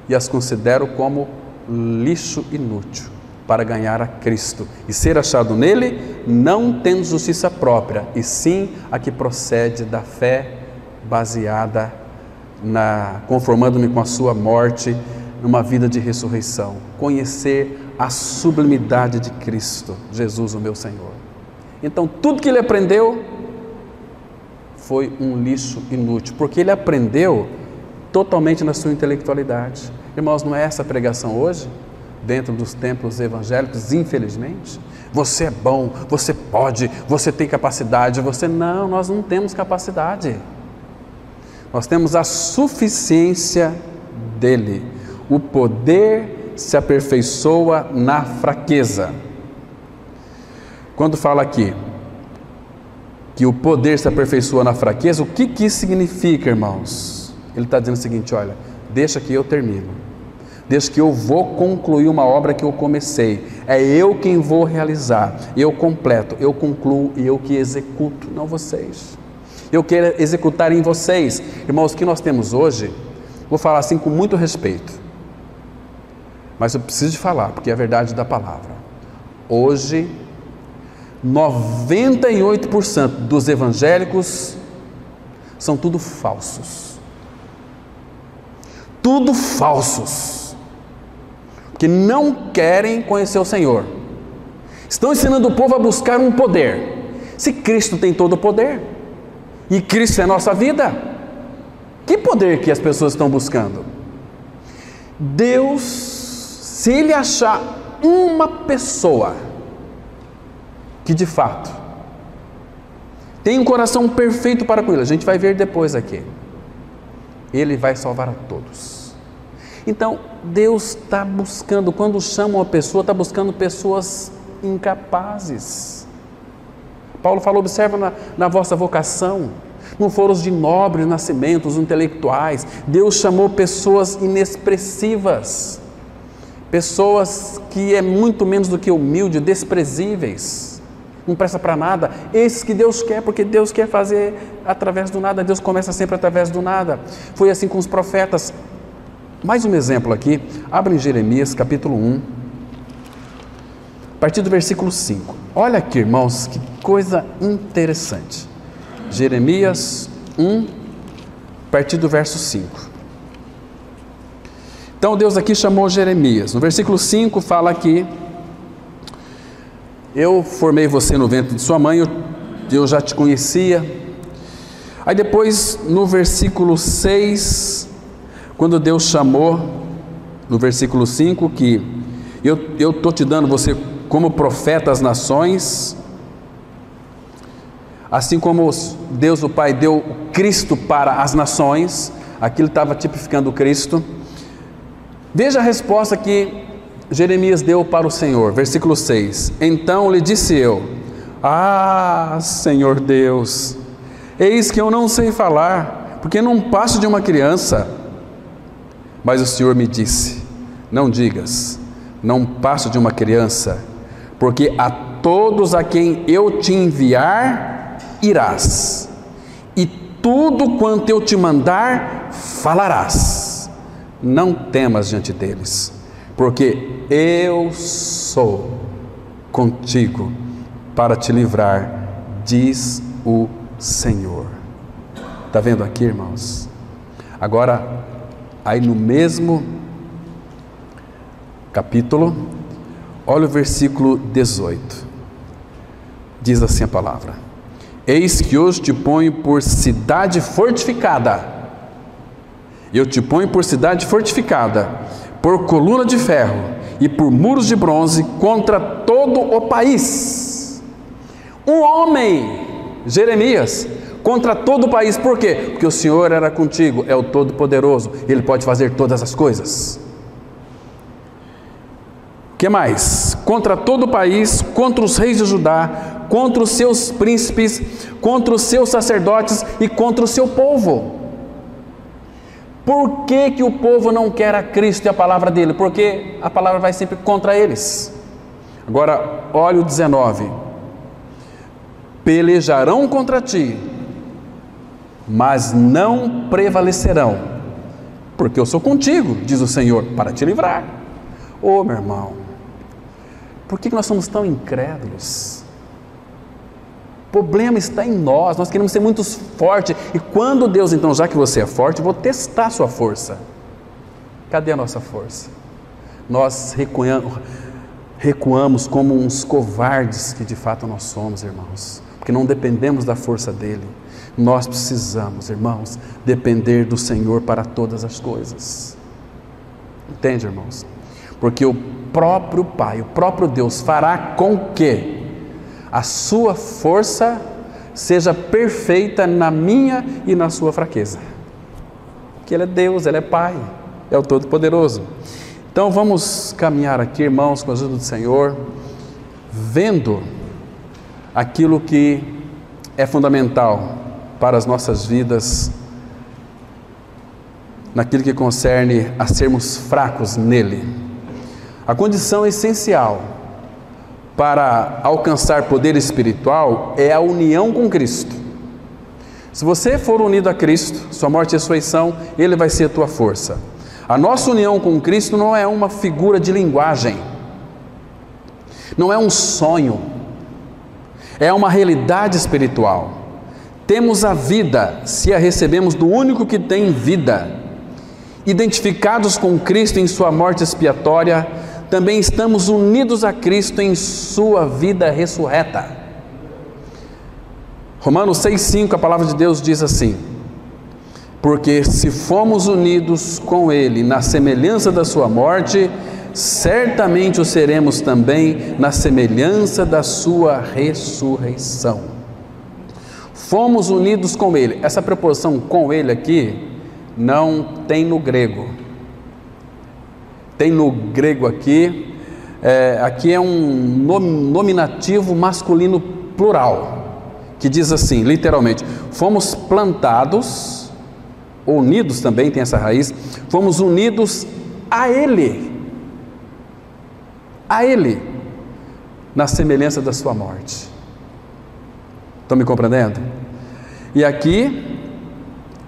e as considero como lixo inútil para ganhar a Cristo e ser achado nele, não tendo justiça própria, e sim a que procede da fé baseada conformando-me com a sua morte, numa vida de ressurreição. Conhecer a sublimidade de Cristo Jesus, o meu Senhor. Então, tudo que ele aprendeu foi um lixo inútil, porque ele aprendeu totalmente na sua intelectualidade. Irmãos, não é essa a pregação hoje? Dentro dos templos evangélicos, infelizmente? Você é bom, você pode, você tem capacidade, Não, nós não temos capacidade. Nós temos a suficiência dele. O poder se aperfeiçoa na fraqueza. Quando fala aqui que o poder se aperfeiçoa na fraqueza, o que isso significa, irmãos? Ele está dizendo o seguinte: olha, deixa que eu termino, deixa que eu vou concluir uma obra que eu comecei, é eu quem vou realizar, eu completo, eu concluo e eu que executo, não vocês. Eu quero executar em vocês. Irmãos, o que nós temos hoje, vou falar assim com muito respeito, mas eu preciso de falar, porque é a verdade da palavra. Hoje, 98% dos evangélicos são tudo falsos. Tudo falsos. Que não querem conhecer o Senhor. Estão ensinando o povo a buscar um poder. Se Cristo tem todo o poder, e Cristo é a nossa vida, que poder que as pessoas estão buscando? Deus, se Ele achar uma pessoa que de fato tem um coração perfeito para com Ele, a gente vai ver depois aqui, Ele vai salvar a todos. Então, Deus está buscando, quando chama uma pessoa, está buscando pessoas incapazes. Paulo falou: observa na vossa vocação, não foram os de nobres nascimentos, os intelectuais. Deus chamou pessoas inexpressivas, pessoas que é muito menos do que humilde, desprezíveis, não presta para nada. Esses que Deus quer, porque Deus quer fazer através do nada. Deus começa sempre através do nada. Foi assim com os profetas. Mais um exemplo aqui, abre em Jeremias capítulo 1, a partir do versículo 5. Olha aqui, irmãos, que coisa interessante. Jeremias 1, a partir do verso 5. Então Deus aqui chamou Jeremias. No versículo 5 fala aqui: eu formei você no ventre de sua mãe, eu já te conhecia. Aí depois, no versículo 6, quando Deus chamou, no versículo 5, que eu estou te dando você como profeta às nações, assim como Deus o Pai deu Cristo para as nações, aquilo estava tipificando o Cristo. Veja a resposta que Jeremias deu para o Senhor, versículo 6. Então lhe disse eu: ah, Senhor Deus, eis que eu não sei falar, porque não passo de uma criança. Mas o Senhor me disse: não digas, não passo de uma criança, porque a todos a quem eu te enviar, irás, e tudo quanto eu te mandar, falarás. Não temas diante deles, porque eu sou contigo para te livrar, diz o Senhor. Está vendo aqui, irmãos? Agora, aí no mesmo capítulo, olha o versículo 18. Diz assim a palavra: eis que hoje te ponho por cidade fortificada. Eu te ponho por cidade fortificada, por coluna de ferro e por muros de bronze contra todo o país. Um homem, Jeremias, contra todo o país. Por quê? Porque o Senhor era contigo, é o Todo-Poderoso, Ele pode fazer todas as coisas. O que mais? Contra todo o país, contra os reis de Judá, contra os seus príncipes, contra os seus sacerdotes e contra o seu povo. Por que o povo não quer a Cristo e a palavra dele? Porque a palavra vai sempre contra eles. Agora, olha o 19. pelejarão contra ti, mas não prevalecerão, porque eu sou contigo, diz o Senhor, para te livrar. Ô meu irmão, por que nós somos tão incrédulos? O problema está em nós queremos ser muito fortes, e quando Deus, então, já que você é forte, vou testar a sua força. Cadê a nossa força? Nós recuamos como uns covardes que de fato nós somos, irmãos, porque não dependemos da força dele. Nós precisamos, irmãos, depender do Senhor para todas as coisas. Entende, irmãos? Porque o próprio Pai, o próprio Deus fará com que a sua força seja perfeita na minha e na sua fraqueza. Porque Ele é Deus, Ele é Pai, é o Todo-Poderoso. Então vamos caminhar aqui, irmãos, com a ajuda do Senhor, vendo aquilo que é fundamental para as nossas vidas, naquilo que concerne a sermos fracos nele. A condição essencial para alcançar poder espiritual é a união com Cristo. Se você for unido a Cristo, sua morte e ressurreição, Ele vai ser a tua força. A nossa união com Cristo não é uma figura de linguagem, não é um sonho, é uma realidade espiritual. Temos a vida, se a recebemos do único que tem vida. Identificados com Cristo em sua morte expiatória, também estamos unidos a Cristo em sua vida ressurreta. Romanos 6,5, a palavra de Deus diz assim: porque se fomos unidos com Ele na semelhança da sua morte, certamente o seremos também na semelhança da sua ressurreição. Fomos unidos com Ele. Essa preposição com Ele aqui não tem no grego. Tem no grego aqui, aqui é um nominativo masculino plural, que diz assim, literalmente: fomos plantados, unidos também tem essa raiz, fomos unidos a Ele, na semelhança da sua morte. Estão me compreendendo? E aqui,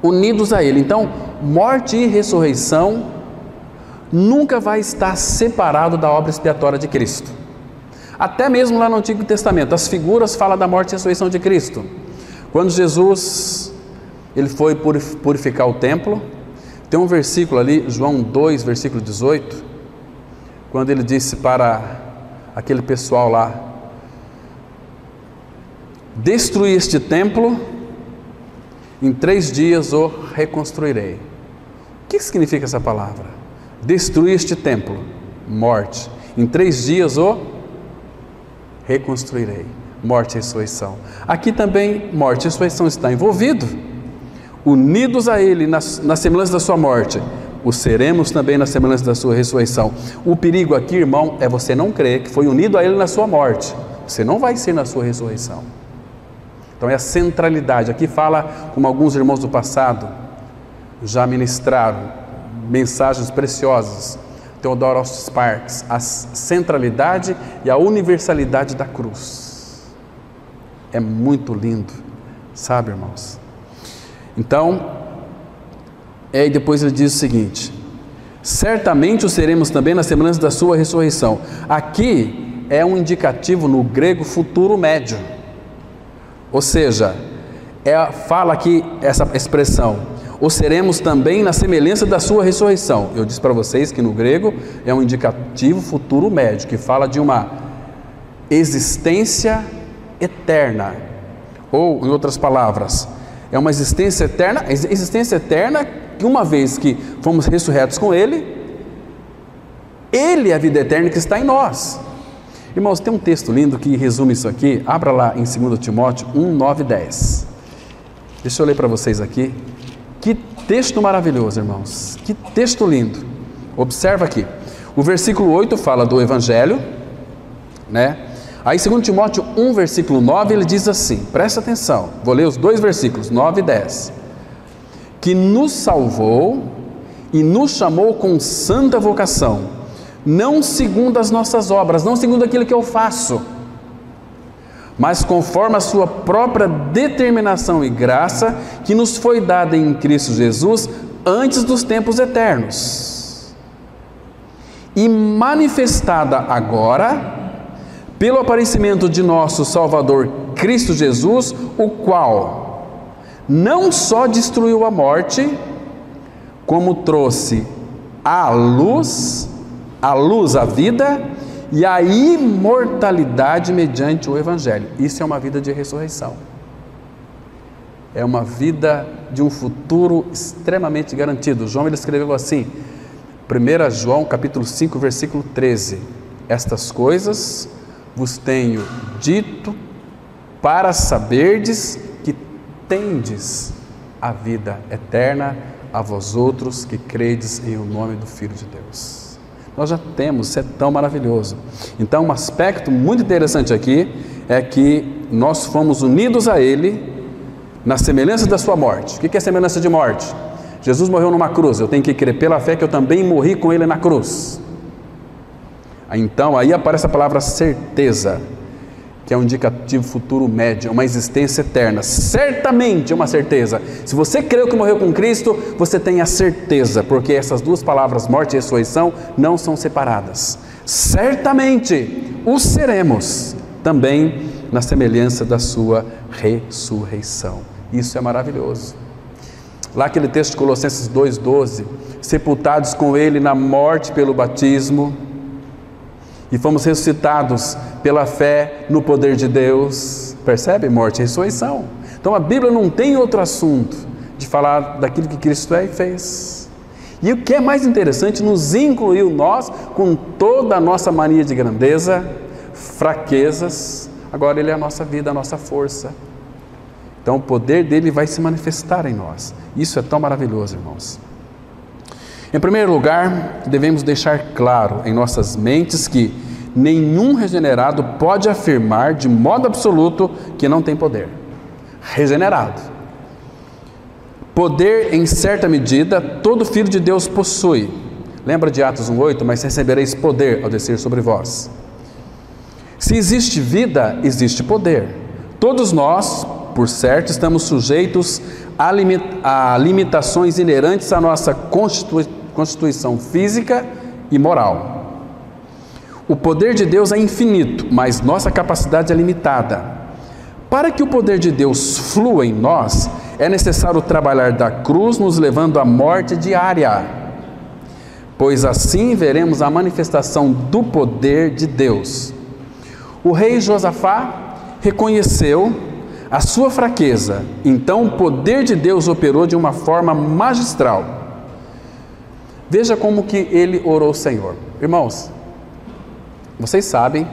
unidos a Ele. Então, morte e ressurreição nunca vai estar separado da obra expiatória de Cristo. Até mesmo lá no Antigo Testamento, as figuras falam da morte e ressurreição de Cristo. Quando Jesus ele foi purificar o templo, tem um versículo ali, João 2, versículo 18, quando ele disse para aquele pessoal lá: destruí este templo, em 3 dias o reconstruirei. O que significa essa palavra? Destruir este templo, morte, em 3 dias o reconstruirei. Morte e ressurreição. Aqui também morte e ressurreição está envolvido. Unidos a Ele na semelhança da sua morte, o seremos também na semelhança da sua ressurreição. O perigo aqui, irmão, é você não crer que foi unido a Ele na sua morte. Você não vai ser na sua ressurreição. Então é a centralidade. Aqui fala, como alguns irmãos do passado já ministraram mensagens preciosas, Theodore Sparks, a centralidade e a universalidade da cruz. É muito lindo, sabe, irmãos? Então, e depois ele diz o seguinte: certamente o seremos também na semelhança da sua ressurreição. Aqui é um indicativo no grego futuro médio, ou seja, fala aqui essa expressão: ou seremos também na semelhança da sua ressurreição. Eu disse para vocês que no grego é um indicativo futuro médio, que fala de uma existência eterna, ou em outras palavras, é uma existência eterna que uma vez que fomos ressurretos com Ele é a vida eterna que está em nós. Irmãos, tem um texto lindo que resume isso aqui. Abra lá em 2 Timóteo 1, 9 e 10. Deixa eu ler para vocês aqui. Que texto maravilhoso, irmãos, que texto lindo. Observa aqui, o versículo 8 fala do Evangelho, né? Aí 2 Timóteo 1, versículo 9, ele diz assim, presta atenção, vou ler os 2 versículos, 9 e 10. Que nos salvou e nos chamou com santa vocação, não segundo as nossas obras, não segundo aquilo que eu faço, mas conforme a sua própria determinação e graça, que nos foi dada em Cristo Jesus antes dos tempos eternos, e manifestada agora pelo aparecimento de nosso Salvador Cristo Jesus, o qual não só destruiu a morte, como trouxe à luz a vida e a imortalidade mediante o Evangelho. Isso é uma vida de ressurreição. É uma vida de um futuro extremamente garantido. João ele escreveu assim, 1 João capítulo 5, versículo 13: estas coisas vos tenho dito para saberdes que tendes a vida eterna a vós outros que credes em o nome do Filho de Deus. Nós já temos, isso é tão maravilhoso. Então um aspecto muito interessante aqui é que nós fomos unidos a Ele na semelhança da sua morte. O que é semelhança de morte? Jesus morreu numa cruz, eu tenho que crer pela fé que eu também morri com Ele na cruz. Então aí aparece a palavra certeza, que é um indicativo futuro médio, uma existência eterna. Certamente é uma certeza. Se você creu que morreu com Cristo, você tem a certeza, porque essas duas palavras, morte e ressurreição, não são separadas. Certamente o seremos também na semelhança da sua ressurreição. Isso é maravilhoso. Lá aquele texto de Colossenses 2,12, sepultados com Ele na morte pelo batismo, e fomos ressuscitados pela fé no poder de Deus. Percebe? Morte e ressurreição. Então a Bíblia não tem outro assunto de falar daquilo que Cristo é e fez. E o que é mais interessante, nos incluiu nós com toda a nossa mania de grandeza, fraquezas. Agora Ele é a nossa vida, a nossa força. Então o poder dele vai se manifestar em nós. Isso é tão maravilhoso, irmãos. Em primeiro lugar, devemos deixar claro em nossas mentes que nenhum regenerado pode afirmar de modo absoluto que não tem poder. Regenerado. Poder, em certa medida, todo filho de Deus possui. Lembra de Atos 1,8? Mas recebereis poder ao descer sobre vós. Se existe vida, existe poder. Todos nós, por certo, estamos sujeitos a limitações inerentes à nossa constituição física e moral. O poder de Deus é infinito, mas nossa capacidade é limitada. Para que o poder de Deus flua em nós, é necessário trabalhar da cruz, nos levando à morte diária, pois assim veremos a manifestação do poder de Deus. O rei Josafá reconheceu a sua fraqueza, então o poder de Deus operou de uma forma magistral. Veja como que ele orou ao Senhor. Irmãos, vocês sabem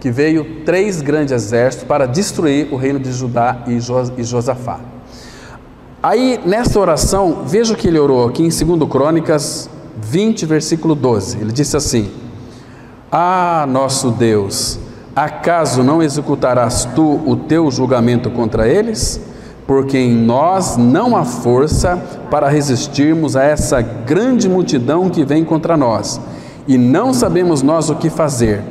que veio 3 grandes exércitos para destruir o reino de Judá e Josafá. Aí, nesta oração, veja o que ele orou aqui em 2 Crônicas 20, versículo 12. Ele disse assim: ah, nosso Deus, acaso não executarás tu o teu julgamento contra eles? Porque em nós não há força para resistirmos a essa grande multidão que vem contra nós, e não sabemos nós o que fazer,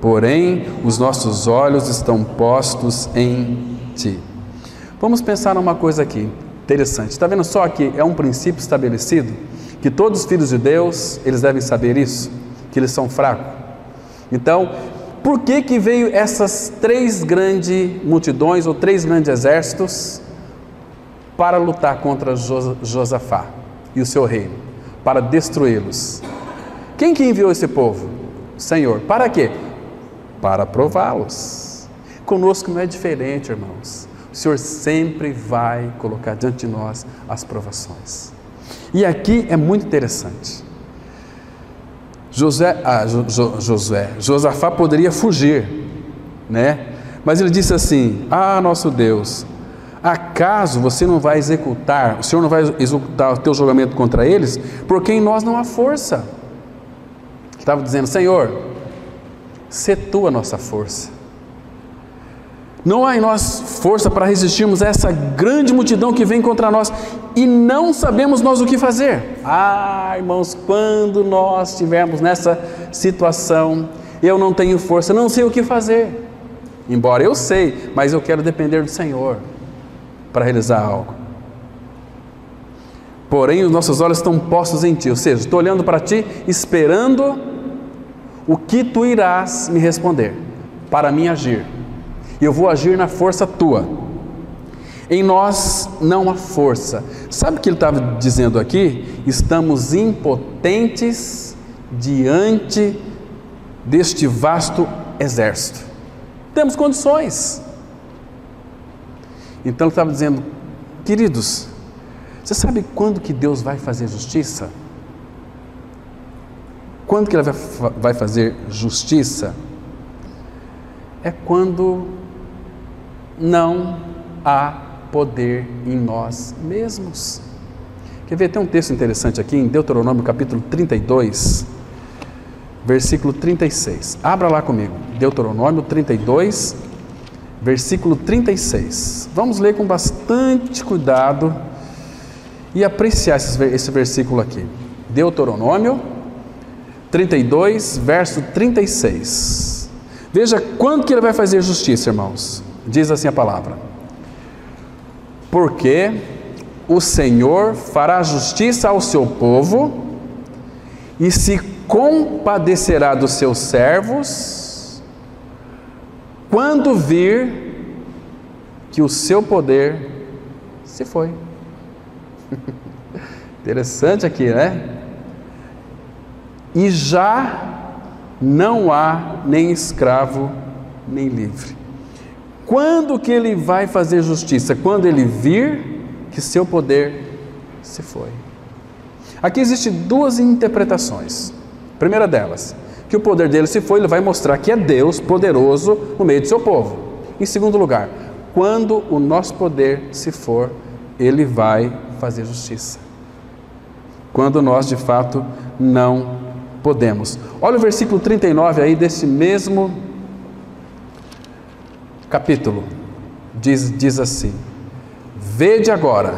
porém os nossos olhos estão postos em ti. Vamos pensar numa coisa aqui, interessante. Está vendo só que é um princípio estabelecido, que todos os filhos de Deus, eles devem saber isso, que eles são fracos. Então, por que veio essas 3 grandes multidões, ou 3 grandes exércitos, para lutar contra Josafá e o seu reino, para destruí-los? Quem que enviou esse povo? O Senhor. Para quê? Para prová-los. Conosco não é diferente, irmãos. O Senhor sempre vai colocar diante de nós as provações. E aqui é muito interessante. Josafá poderia fugir, né? Mas ele disse assim: ah, nosso Deus, acaso você não vai executar, o Senhor não vai executar o teu julgamento contra eles, porque em nós não há força. Ele estava dizendo: Senhor, sê tu a nossa força. Não há em nós força para resistirmos a essa grande multidão que vem contra nós, e não sabemos nós o que fazer. Ah, irmãos, quando nós estivermos nessa situação, eu não tenho força, não sei o que fazer. embora eu sei, mas eu quero depender do Senhor para realizar algo. Porém, os nossos olhos estão postos em Ti, ou seja, estou olhando para Ti, esperando o que Tu irás me responder, para mim agir. E eu vou agir na força Tua. Em nós não há força. Sabe o que ele estava dizendo aqui? Estamos impotentes diante deste vasto exército. Temos condições. Então ele estava dizendo, queridos, você sabe quando que Deus vai fazer justiça? Quando que Ele vai fazer justiça? É quando não há poder em nós mesmos. Quer ver? Tem um texto interessante aqui em Deuteronômio capítulo 32, versículo 36. Abra lá comigo, Deuteronômio 32, versículo 36. Vamos ler com bastante cuidado e apreciar esse versículo aqui. Deuteronômio 32, verso 36. Veja quando que Ele vai fazer justiça, irmãos. Diz assim a palavra: porque o Senhor fará justiça ao seu povo e se compadecerá dos seus servos quando vir que o seu poder se foi. Interessante aqui, né? E já não há nem escravo nem livre. Quando que Ele vai fazer justiça? Quando Ele vir que seu poder se foi. Aqui existem duas interpretações. A primeira delas, que o poder dele se foi, Ele vai mostrar que é Deus poderoso no meio do seu povo. Em segundo lugar, quando o nosso poder se for, Ele vai fazer justiça. Quando nós de fato não podemos. Olha o versículo 39 aí desse mesmo capítulo. Diz assim: vede agora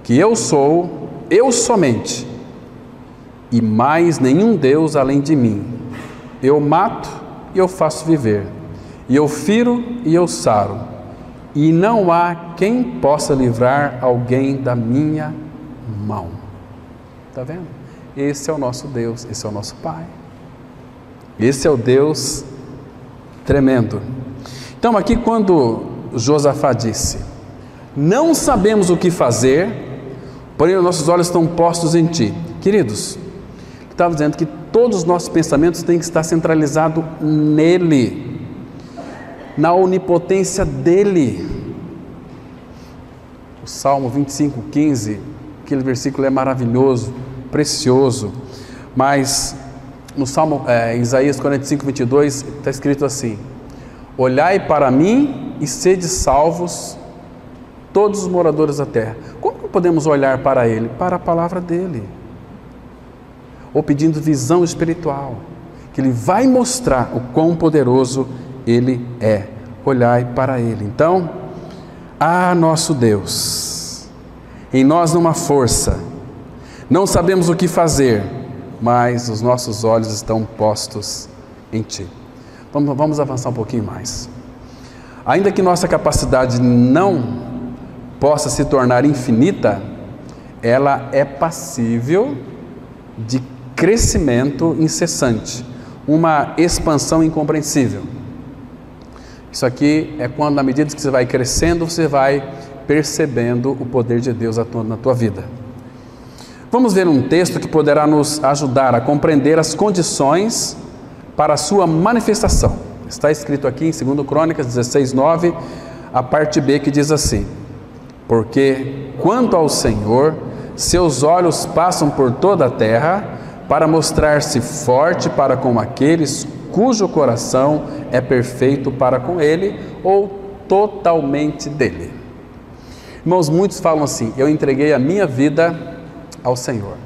que eu sou, eu somente, e mais nenhum Deus além de mim. Eu mato e eu faço viver, e eu firo e eu saro, e não há quem possa livrar alguém da minha mão. Está vendo? Esse é o nosso Deus, esse é o nosso Pai. Esse é o Deus tremendo. Então aqui quando Josafá disse, não sabemos o que fazer, porém os nossos olhos estão postos em Ti. Queridos, ele estava dizendo que todos os nossos pensamentos têm que estar centralizados nele, na onipotência dEle. O Salmo 25:15, aquele versículo é maravilhoso, precioso, mas no Salmo, Isaías 45:22, está escrito assim: olhai para mim e sede salvos todos os moradores da terra. Como podemos olhar para Ele? Para a palavra dEle, ou pedindo visão espiritual, que Ele vai mostrar o quão poderoso Ele é. Olhai para Ele. Então, nosso Deus, em nós não há força, não sabemos o que fazer, mas os nossos olhos estão postos em Ti. Vamos avançar um pouquinho mais. Ainda que nossa capacidade não possa se tornar infinita, ela é passível de crescimento incessante, uma expansão incompreensível. Isso aqui é quando, na medida que você vai crescendo, você vai percebendo o poder de Deus atuando na tua vida. Vamos ver um texto que poderá nos ajudar a compreender as condições para a sua manifestação. Está escrito aqui em 2 Crônicas 16:9, a parte B, que diz assim: porque quanto ao Senhor, seus olhos passam por toda a terra, para mostrar-se forte para com aqueles cujo coração é perfeito para com Ele, ou totalmente dele. Irmãos, muitos falam assim: eu entreguei a minha vida ao Senhor.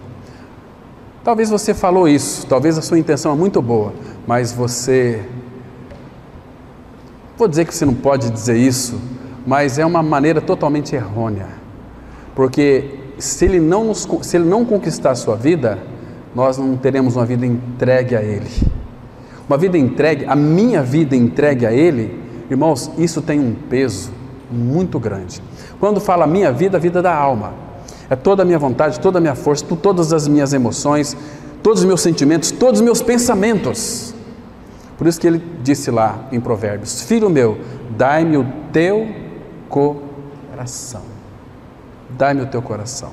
Talvez você falou isso, talvez a sua intenção é muito boa, mas vou dizer que você não pode dizer isso, mas é uma maneira totalmente errônea, porque se Ele não conquistar a sua vida, nós não teremos uma vida entregue a Ele. Uma vida entregue, a minha vida entregue a Ele, Irmãos, isso tem um peso muito grande. Quando fala minha vida, a vida da alma, é toda a minha vontade, toda a minha força, todas as minhas emoções, todos os meus sentimentos, todos os meus pensamentos. Por isso que ele disse lá em Provérbios: filho meu, dai-me o teu coração. Dai-me o teu coração.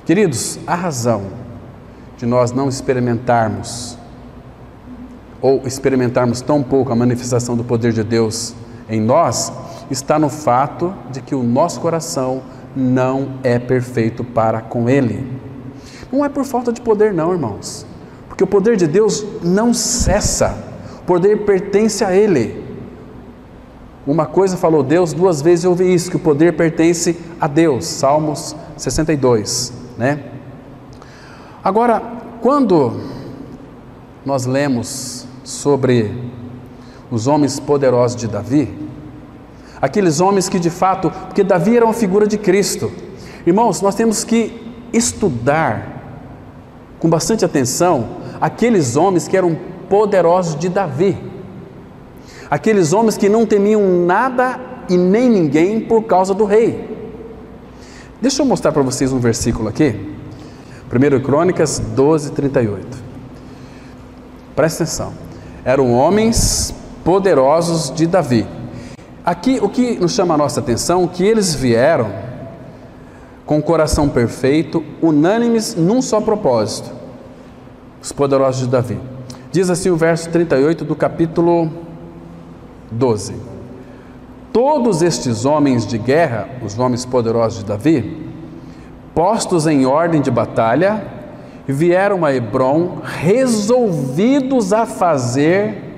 Queridos, a razão de nós não experimentarmos ou experimentarmos tão pouco a manifestação do poder de Deus em nós, está no fato de que o nosso coração não é perfeito para com Ele. Não é por falta de poder não, irmãos, porque o poder de Deus não cessa, o poder pertence a Ele. Uma coisa falou Deus, duas vezes eu ouvi isso, que o poder pertence a Deus, Salmos 62, né? Agora, quando nós lemos sobre os homens poderosos de Davi, aqueles homens que de fato, porque Davi era uma figura de Cristo, irmãos, nós temos que estudar com bastante atenção aqueles homens que eram poderosos de Davi, aqueles homens que não temiam nada e nem ninguém por causa do rei. Deixa eu mostrar para vocês um versículo aqui, 1 Crônicas 12, 38. Presta atenção. Eram homens poderosos de Davi. Aqui o que nos chama a nossa atenção é que eles vieram com o coração perfeito, unânimes num só propósito, os poderosos de Davi. Diz assim o verso 38 do capítulo 12: todos estes homens de guerra, os homens poderosos de Davi, postos em ordem de batalha, vieram a Hebrom resolvidos a fazer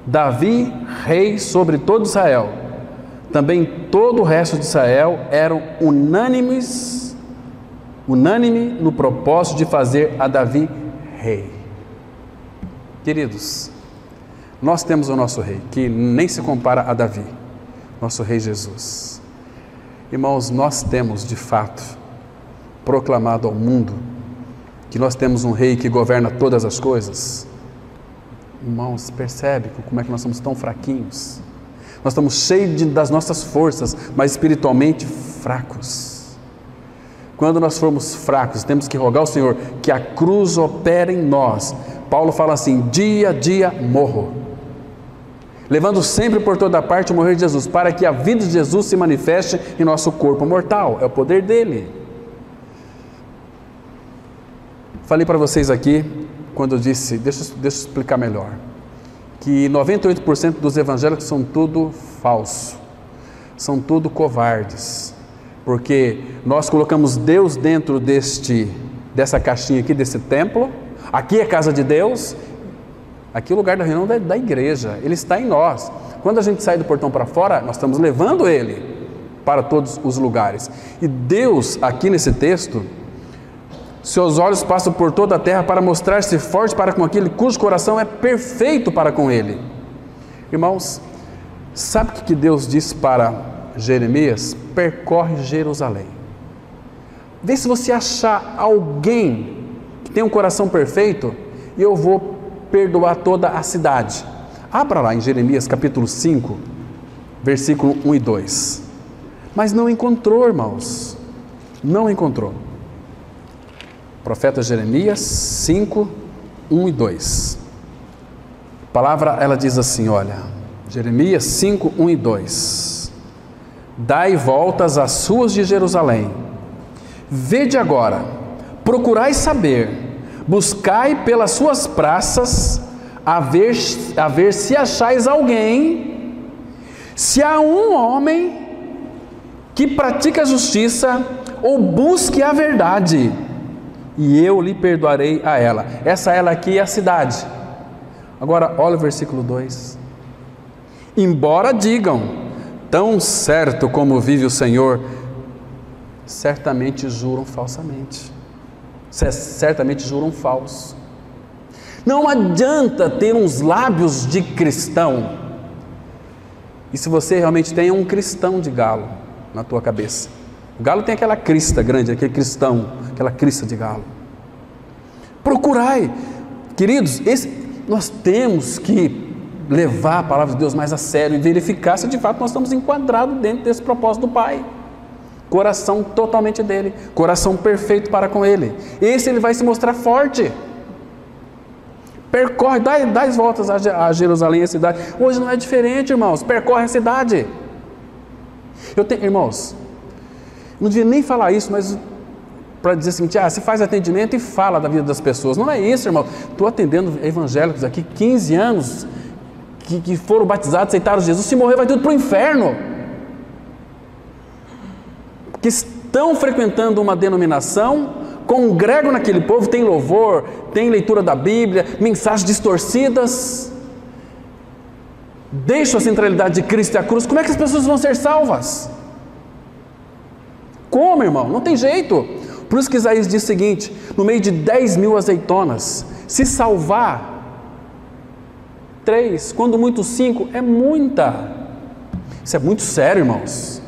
Davi rei sobre todo Israel. Também todo o resto de Israel eram unânime no propósito de fazer a Davi rei. Queridos, nós temos o nosso rei, que nem se compara a Davi, nosso rei Jesus. Irmãos, nós temos de fato proclamado ao mundo que nós temos um rei que governa todas as coisas. Irmãos, percebe como é que nós somos tão fraquinhos? Nós estamos cheios das nossas forças, mas espiritualmente fracos. Quando nós formos fracos, temos que rogar ao Senhor que a cruz opere em nós. Paulo fala assim: dia a dia morro, levando sempre por toda parte o morrer de Jesus, para que a vida de Jesus se manifeste em nosso corpo mortal. É o poder dele. Falei para vocês aqui, quando eu disse, deixa eu explicar melhor, que 98% dos evangélicos são tudo falso, são tudo covardes, porque nós colocamos Deus dentro dessa caixinha aqui, desse templo. Aqui é casa de Deus, aqui é o lugar da reunião da igreja, Ele está em nós. Quando a gente sai do portão para fora, nós estamos levando Ele para todos os lugares. E Deus, aqui nesse texto, seus olhos passam por toda a terra para mostrar-se forte para com aquele cujo coração é perfeito para com Ele. Irmãos, sabe o que Deus disse para Jeremias? Percorre Jerusalém. Vê se você achar alguém que tem um coração perfeito e eu vou perdoar toda a cidade. Abra lá em Jeremias capítulo 5, versículo 1 e 2. Mas não encontrou, irmãos. Não encontrou. Profeta Jeremias 5, 1 e 2. A palavra, ela diz assim, olha, Jeremias 5, 1 e 2. Dai voltas às ruas de Jerusalém, vede agora, procurai saber, buscai pelas suas praças, a ver se achais alguém, se há um homem que pratica a justiça ou busque a verdade, e eu lhe perdoarei a ela. Essa ela aqui é a cidade. Agora olha o versículo 2. Embora digam, tão certo como vive o Senhor, certamente juram falsamente. Certamente juram falso. Não adianta ter uns lábios de cristão. E se você realmente tem um cristão de galo na tua cabeça. O galo tem aquela crista grande, aquele cristão, aquela crista de galo. Procurai, queridos, nós temos que levar a palavra de Deus mais a sério e verificar se de fato nós estamos enquadrados dentro desse propósito do Pai. Coração totalmente dele, coração perfeito para com ele. Esse ele vai se mostrar forte. Percorre, dá as voltas a Jerusalém, a cidade. Hoje não é diferente, irmãos. Percorre a cidade. Irmãos, não devia nem falar isso, mas para dizer assim, você faz atendimento e fala da vida das pessoas. Não é isso, irmão. Estou atendendo evangélicos aqui, 15 anos, que foram batizados, aceitaram Jesus. Se morrer, vai tudo para o inferno. Que estão frequentando uma denominação, congregam naquele povo, tem louvor, tem leitura da Bíblia, mensagens distorcidas, deixam a centralidade de Cristo e a cruz. Como é que as pessoas vão ser salvas? Como, irmão? Não tem jeito. Por isso que Isaías diz o seguinte: no meio de 10.000 azeitonas, se salvar 3, quando muito 5, é muita. Isso é muito sério, irmãos.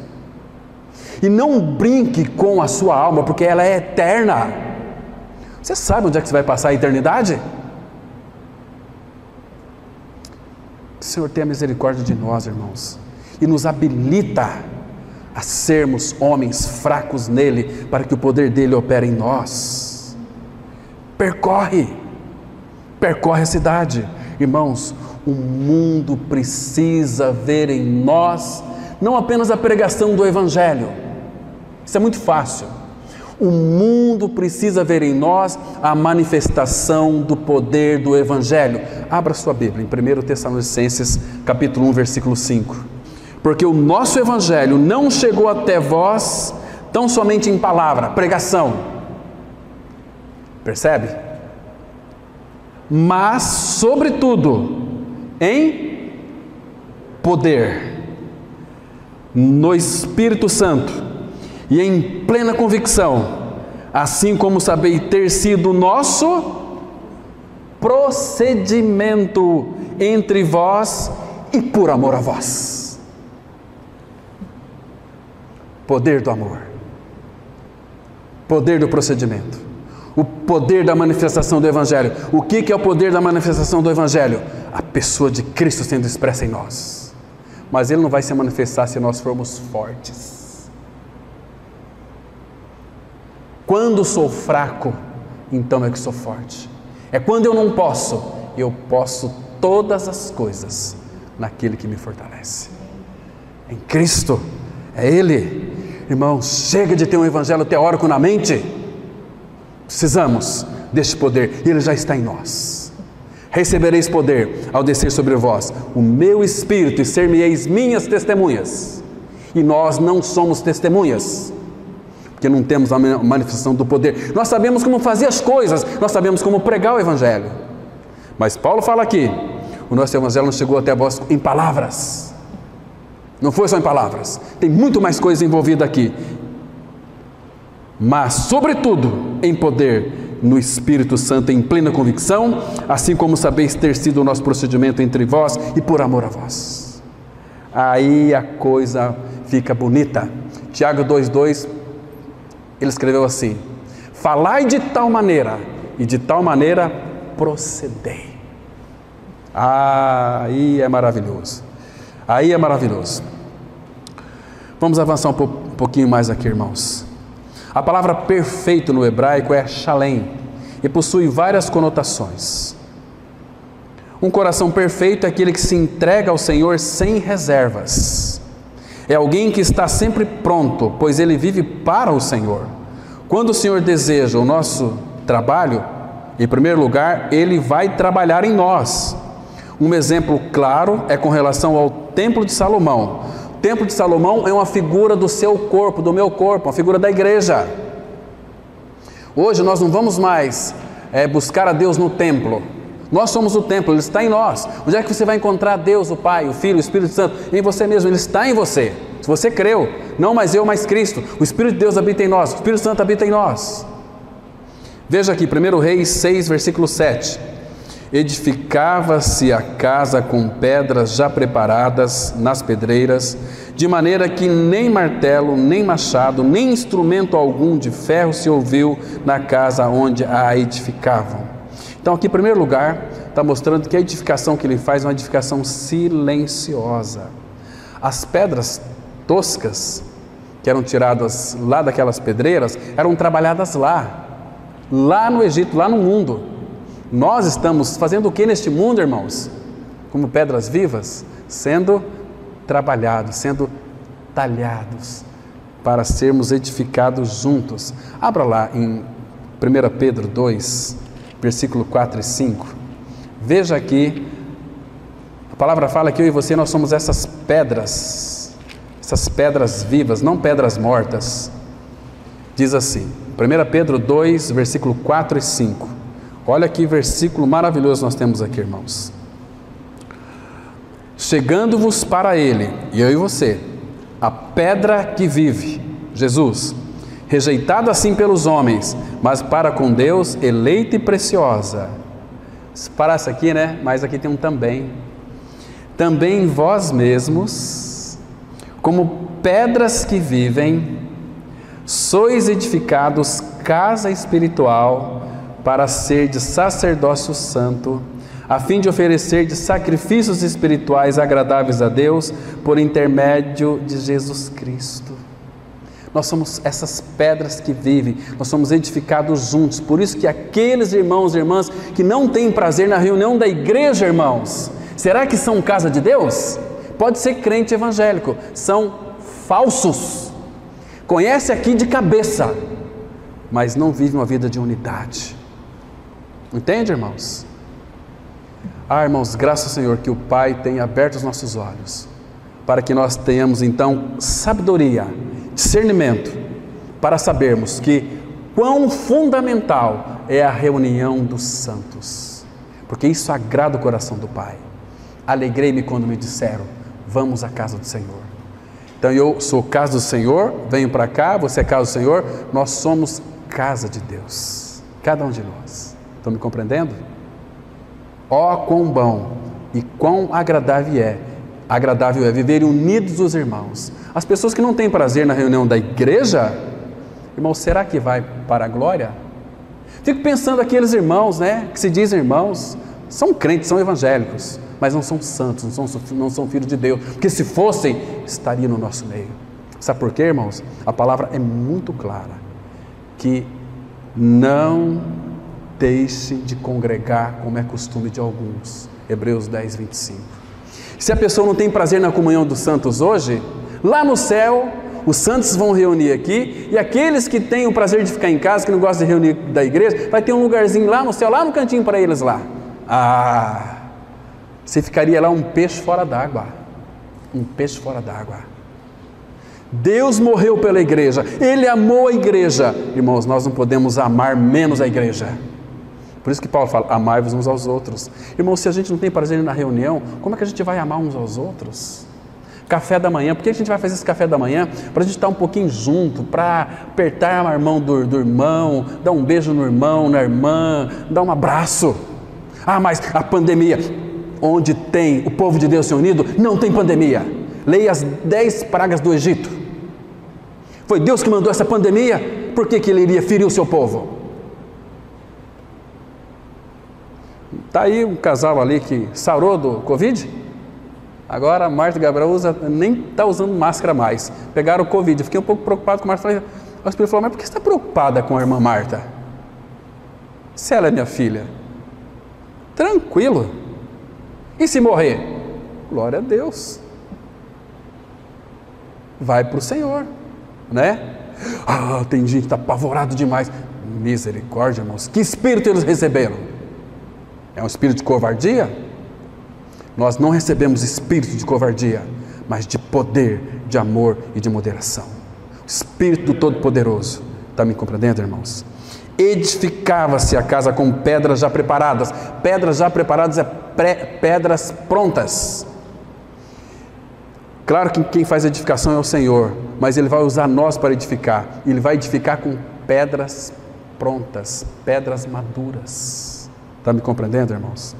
E não brinque com a sua alma, porque ela é eterna. Você sabe onde é que você vai passar a eternidade? Que o Senhor tenha misericórdia de nós, irmãos, e nos habilita a sermos homens fracos nele, para que o poder dele opere em nós. Percorre a cidade. Irmãos, o mundo precisa ver em nós não apenas a pregação do Evangelho. Isso é muito fácil. O mundo precisa ver em nós a manifestação do poder do Evangelho. Abra sua Bíblia em 1 Tessalonicenses capítulo 1, versículo 5. Porque o nosso Evangelho não chegou até vós tão somente em palavra, pregação. Percebe? Mas, sobretudo, em poder, no Espírito Santo, e em plena convicção, assim como sabeis ter sido o nosso procedimento entre vós e por amor a vós. Poder do amor, poder do procedimento, o poder da manifestação do Evangelho. O que é o poder da manifestação do Evangelho? A pessoa de Cristo sendo expressa em nós. Mas Ele não vai se manifestar se nós formos fortes. Quando sou fraco, então é que sou forte. É quando eu não posso, eu posso todas as coisas naquele que me fortalece. Em Cristo, é Ele. Irmãos, chega de ter um evangelho teórico na mente. Precisamos deste poder, e Ele já está em nós. Recebereis poder ao descer sobre vós o meu Espírito, e ser-me-eis minhas testemunhas. E nós não somos testemunhas, porque não temos a manifestação do poder. Nós sabemos como fazer as coisas, nós sabemos como pregar o Evangelho. Mas Paulo fala aqui, o nosso Evangelho não chegou até vós em palavras. Não foi só em palavras, tem muito mais coisa envolvida aqui. Mas, sobretudo, em poder, no Espírito Santo, em plena convicção, assim como sabeis ter sido o nosso procedimento entre vós e por amor a vós. Aí a coisa fica bonita. Tiago 2,2, ele escreveu assim: falai de tal maneira, e de tal maneira procedei. Aí é maravilhoso. Aí é maravilhoso. Vamos avançar um pouquinho mais aqui, irmãos. A palavra perfeito no hebraico é shalem e possui várias conotações. Um coração perfeito é aquele que se entrega ao Senhor sem reservas. É alguém que está sempre pronto, pois ele vive para o Senhor. Quando o Senhor deseja o nosso trabalho, em primeiro lugar, Ele vai trabalhar em nós. Um exemplo claro é com relação ao Templo de Salomão. O Templo de Salomão é uma figura do seu corpo, do meu corpo, uma figura da igreja. Hoje nós não vamos mais buscar a Deus no templo. Nós somos o templo, Ele está em nós. Onde é que você vai encontrar Deus, o Pai, o Filho, o Espírito Santo? Em você mesmo, Ele está em você. Se você creu, não mais eu, mas Cristo. O Espírito de Deus habita em nós, o Espírito Santo habita em nós. Veja aqui, 1 Reis 6, versículo 7. Edificava-se a casa com pedras já preparadas nas pedreiras, de maneira que nem martelo, nem machado, nem instrumento algum de ferro se ouviu na casa onde a edificavam. Então aqui, em primeiro lugar, está mostrando que a edificação que ele faz é uma edificação silenciosa. As pedras toscas, que eram tiradas lá daquelas pedreiras, eram trabalhadas lá no Egito, lá no mundo. Nós estamos fazendo o que neste mundo, irmãos? Como pedras vivas, sendo trabalhados, sendo talhados, para sermos edificados juntos. Abra lá em 1 Pedro 2, versículo 4 e 5. Veja aqui, a palavra fala que eu e você, nós somos essas pedras vivas, não pedras mortas. Diz assim, 1 Pedro 2, versículo 4 e 5. Olha que versículo maravilhoso nós temos aqui, irmãos. Chegando-vos para ele, e eu e você, a pedra que vive, Jesus, rejeitado assim pelos homens, mas para com Deus eleita e preciosa. Se parasse aqui, né? Mas aqui tem um também. Também vós mesmos, como pedras que vivem, sois edificados casa espiritual para ser de sacerdócio santo, a fim de oferecer de sacrifícios espirituais agradáveis a Deus por intermédio de Jesus Cristo. Nós somos essas pedras que vivem, nós somos edificados juntos. Por isso que aqueles irmãos e irmãs que não têm prazer na reunião da igreja, irmãos, será que são casa de Deus? Pode ser crente evangélico, são falsos. Conhece aqui de cabeça, mas não vive uma vida de unidade. Entende, irmãos? Irmãos, graças ao Senhor que o Pai tem aberto os nossos olhos, para que nós tenhamos então sabedoria, discernimento, para sabermos que quão fundamental é a reunião dos santos, porque isso agrada o coração do Pai. Alegrei-me quando me disseram, vamos à casa do Senhor. Então eu sou casa do Senhor, venho para cá, você é casa do Senhor, nós somos casa de Deus, cada um de nós. Estão me compreendendo? Ó, quão bom e quão agradável é viverem unidos os irmãos. As pessoas que não têm prazer na reunião da igreja, irmão, será que vai para a glória? Fico pensando aqueles irmãos, né, que se dizem irmãos, são crentes, são evangélicos, mas não são santos, não são filhos de Deus, porque se fossem, estariam no nosso meio. Sabe por quê, irmãos? A palavra é muito clara, que não deixe de congregar como é costume de alguns. Hebreus 10, 25. Se a pessoa não tem prazer na comunhão dos santos hoje, lá no céu, os santos vão reunir aqui, e aqueles que têm o prazer de ficar em casa, que não gostam de reunir da igreja, vai ter um lugarzinho lá no céu, lá no cantinho para eles lá. Você ficaria lá um peixe fora d'água. Um peixe fora d'água. Deus morreu pela igreja, Ele amou a igreja. Irmãos, nós não podemos amar menos a igreja. Por isso que Paulo fala, amai-vos uns aos outros. Irmãos, se a gente não tem prazer na reunião, como é que a gente vai amar uns aos outros? Café da manhã, por que a gente vai fazer esse café da manhã? Para a gente estar um pouquinho junto, para apertar a mão do irmão, dar um beijo no irmão, na irmã, dar um abraço. Mas a pandemia, onde tem o povo de Deus se unido, não tem pandemia. Leia as 10 pragas do Egito. Foi Deus que mandou essa pandemia, por que Ele iria ferir o seu povo? Está aí um casal ali que sarou do Covid, agora a Marta e Gabriel nem está usando máscara mais, pegaram o Covid. Eu fiquei um pouco preocupado com a Marta, o Espírito falou, mas por que você está preocupada com a irmã Marta? Se ela é minha filha, tranquilo, e se morrer? Glória a Deus, vai para o Senhor, né? Tem gente que está apavorado demais. Misericórdia, irmãos, que espírito eles receberam? É um espírito de covardia? Nós não recebemos espírito de covardia, mas de poder, de amor e de moderação. O Espírito do Todo-Poderoso. Está me compreendendo, irmãos? Edificava-se a casa com pedras já preparadas. Pedras já preparadas é pedras prontas. Claro que quem faz a edificação é o Senhor, mas Ele vai usar nós para edificar. Ele vai edificar com pedras prontas, pedras maduras. Está me compreendendo, irmãos?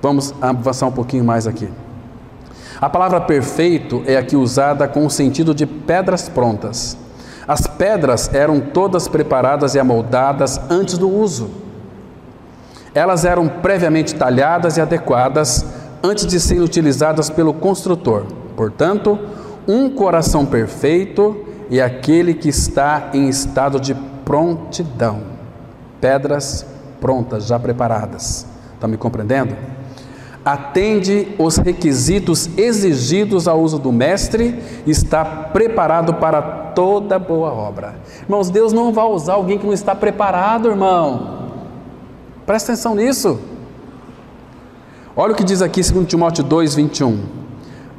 Vamos avançar um pouquinho mais aqui. A palavra perfeito é aqui usada com o sentido de pedras prontas. As pedras eram todas preparadas e amoldadas antes do uso. Elas eram previamente talhadas e adequadas antes de serem utilizadas pelo construtor. Portanto, um coração perfeito é aquele que está em estado de prontidão. Pedras prontas, já preparadas. Estão me compreendendo? Atende os requisitos exigidos ao uso do mestre e está preparado para toda boa obra. Irmãos, Deus não vai usar alguém que não está preparado, irmão. Presta atenção nisso. Olha o que diz aqui 2 Timóteo 2:21.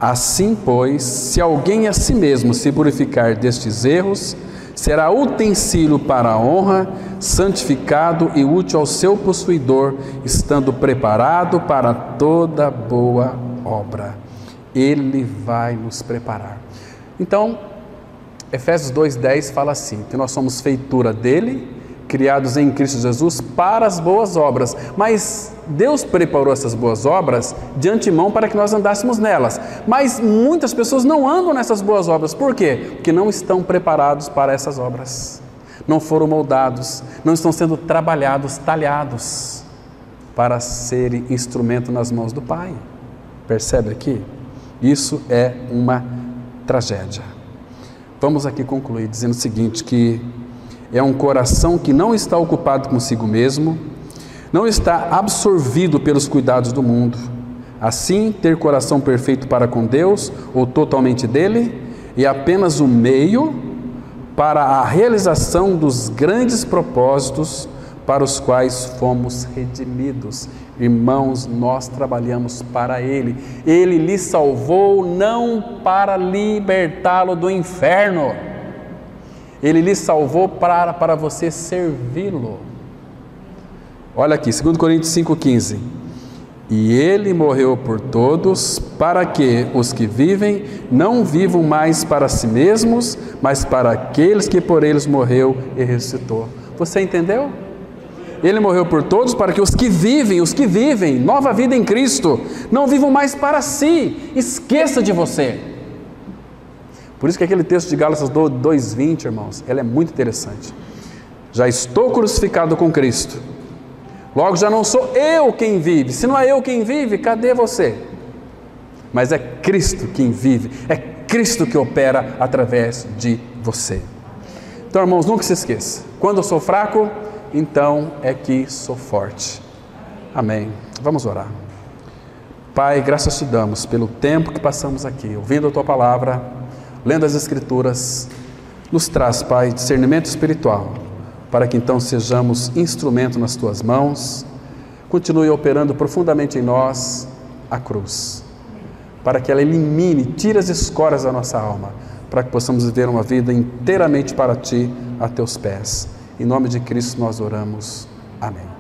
Assim, pois, se alguém a si mesmo se purificar destes erros, será utensílio para a honra, santificado e útil ao seu possuidor, estando preparado para toda boa obra. Ele vai nos preparar. Então, Efésios 2:10 fala assim, que nós somos feitura dele, criados em Cristo Jesus para as boas obras. Mas Deus preparou essas boas obras de antemão para que nós andássemos nelas. Mas muitas pessoas não andam nessas boas obras. Por quê? Porque não estão preparados para essas obras. Não foram moldados, não estão sendo trabalhados, talhados para serem instrumento nas mãos do Pai. Percebe aqui? Isso é uma tragédia. Vamos aqui concluir dizendo o seguinte, que é um coração que não está ocupado consigo mesmo, não está absorvido pelos cuidados do mundo. Assim, ter coração perfeito para com Deus, ou totalmente dele, é apenas um meio para a realização dos grandes propósitos para os quais fomos redimidos. Irmãos, nós trabalhamos para Ele. Ele lhe salvou não para libertá-lo do inferno. Ele lhe salvou para você servi-lo. Olha aqui, 2 Coríntios 5,15. E ele morreu por todos, para que os que vivem não vivam mais para si mesmos, mas para aqueles que por eles morreu e ressuscitou. Você entendeu? Ele morreu por todos, para que os que vivem, nova vida em Cristo, não vivam mais para si. Esqueça de você. Por isso que aquele texto de Gálatas 2:20, irmãos, ela é muito interessante. Já estou crucificado com Cristo. Logo já não sou eu quem vive. Se não é eu quem vive, cadê você? Mas é Cristo quem vive. É Cristo que opera através de você. Então, irmãos, nunca se esqueça. Quando eu sou fraco, então é que sou forte. Amém. Vamos orar. Pai, graças te damos pelo tempo que passamos aqui, ouvindo a Tua palavra, lendo as Escrituras. Nos traz, Pai, discernimento espiritual, para que então sejamos instrumento nas Tuas mãos. Continue operando profundamente em nós a cruz, para que ela elimine, tire as escórias da nossa alma, para que possamos viver uma vida inteiramente para Ti, a Teus pés. Em nome de Cristo nós oramos. Amém.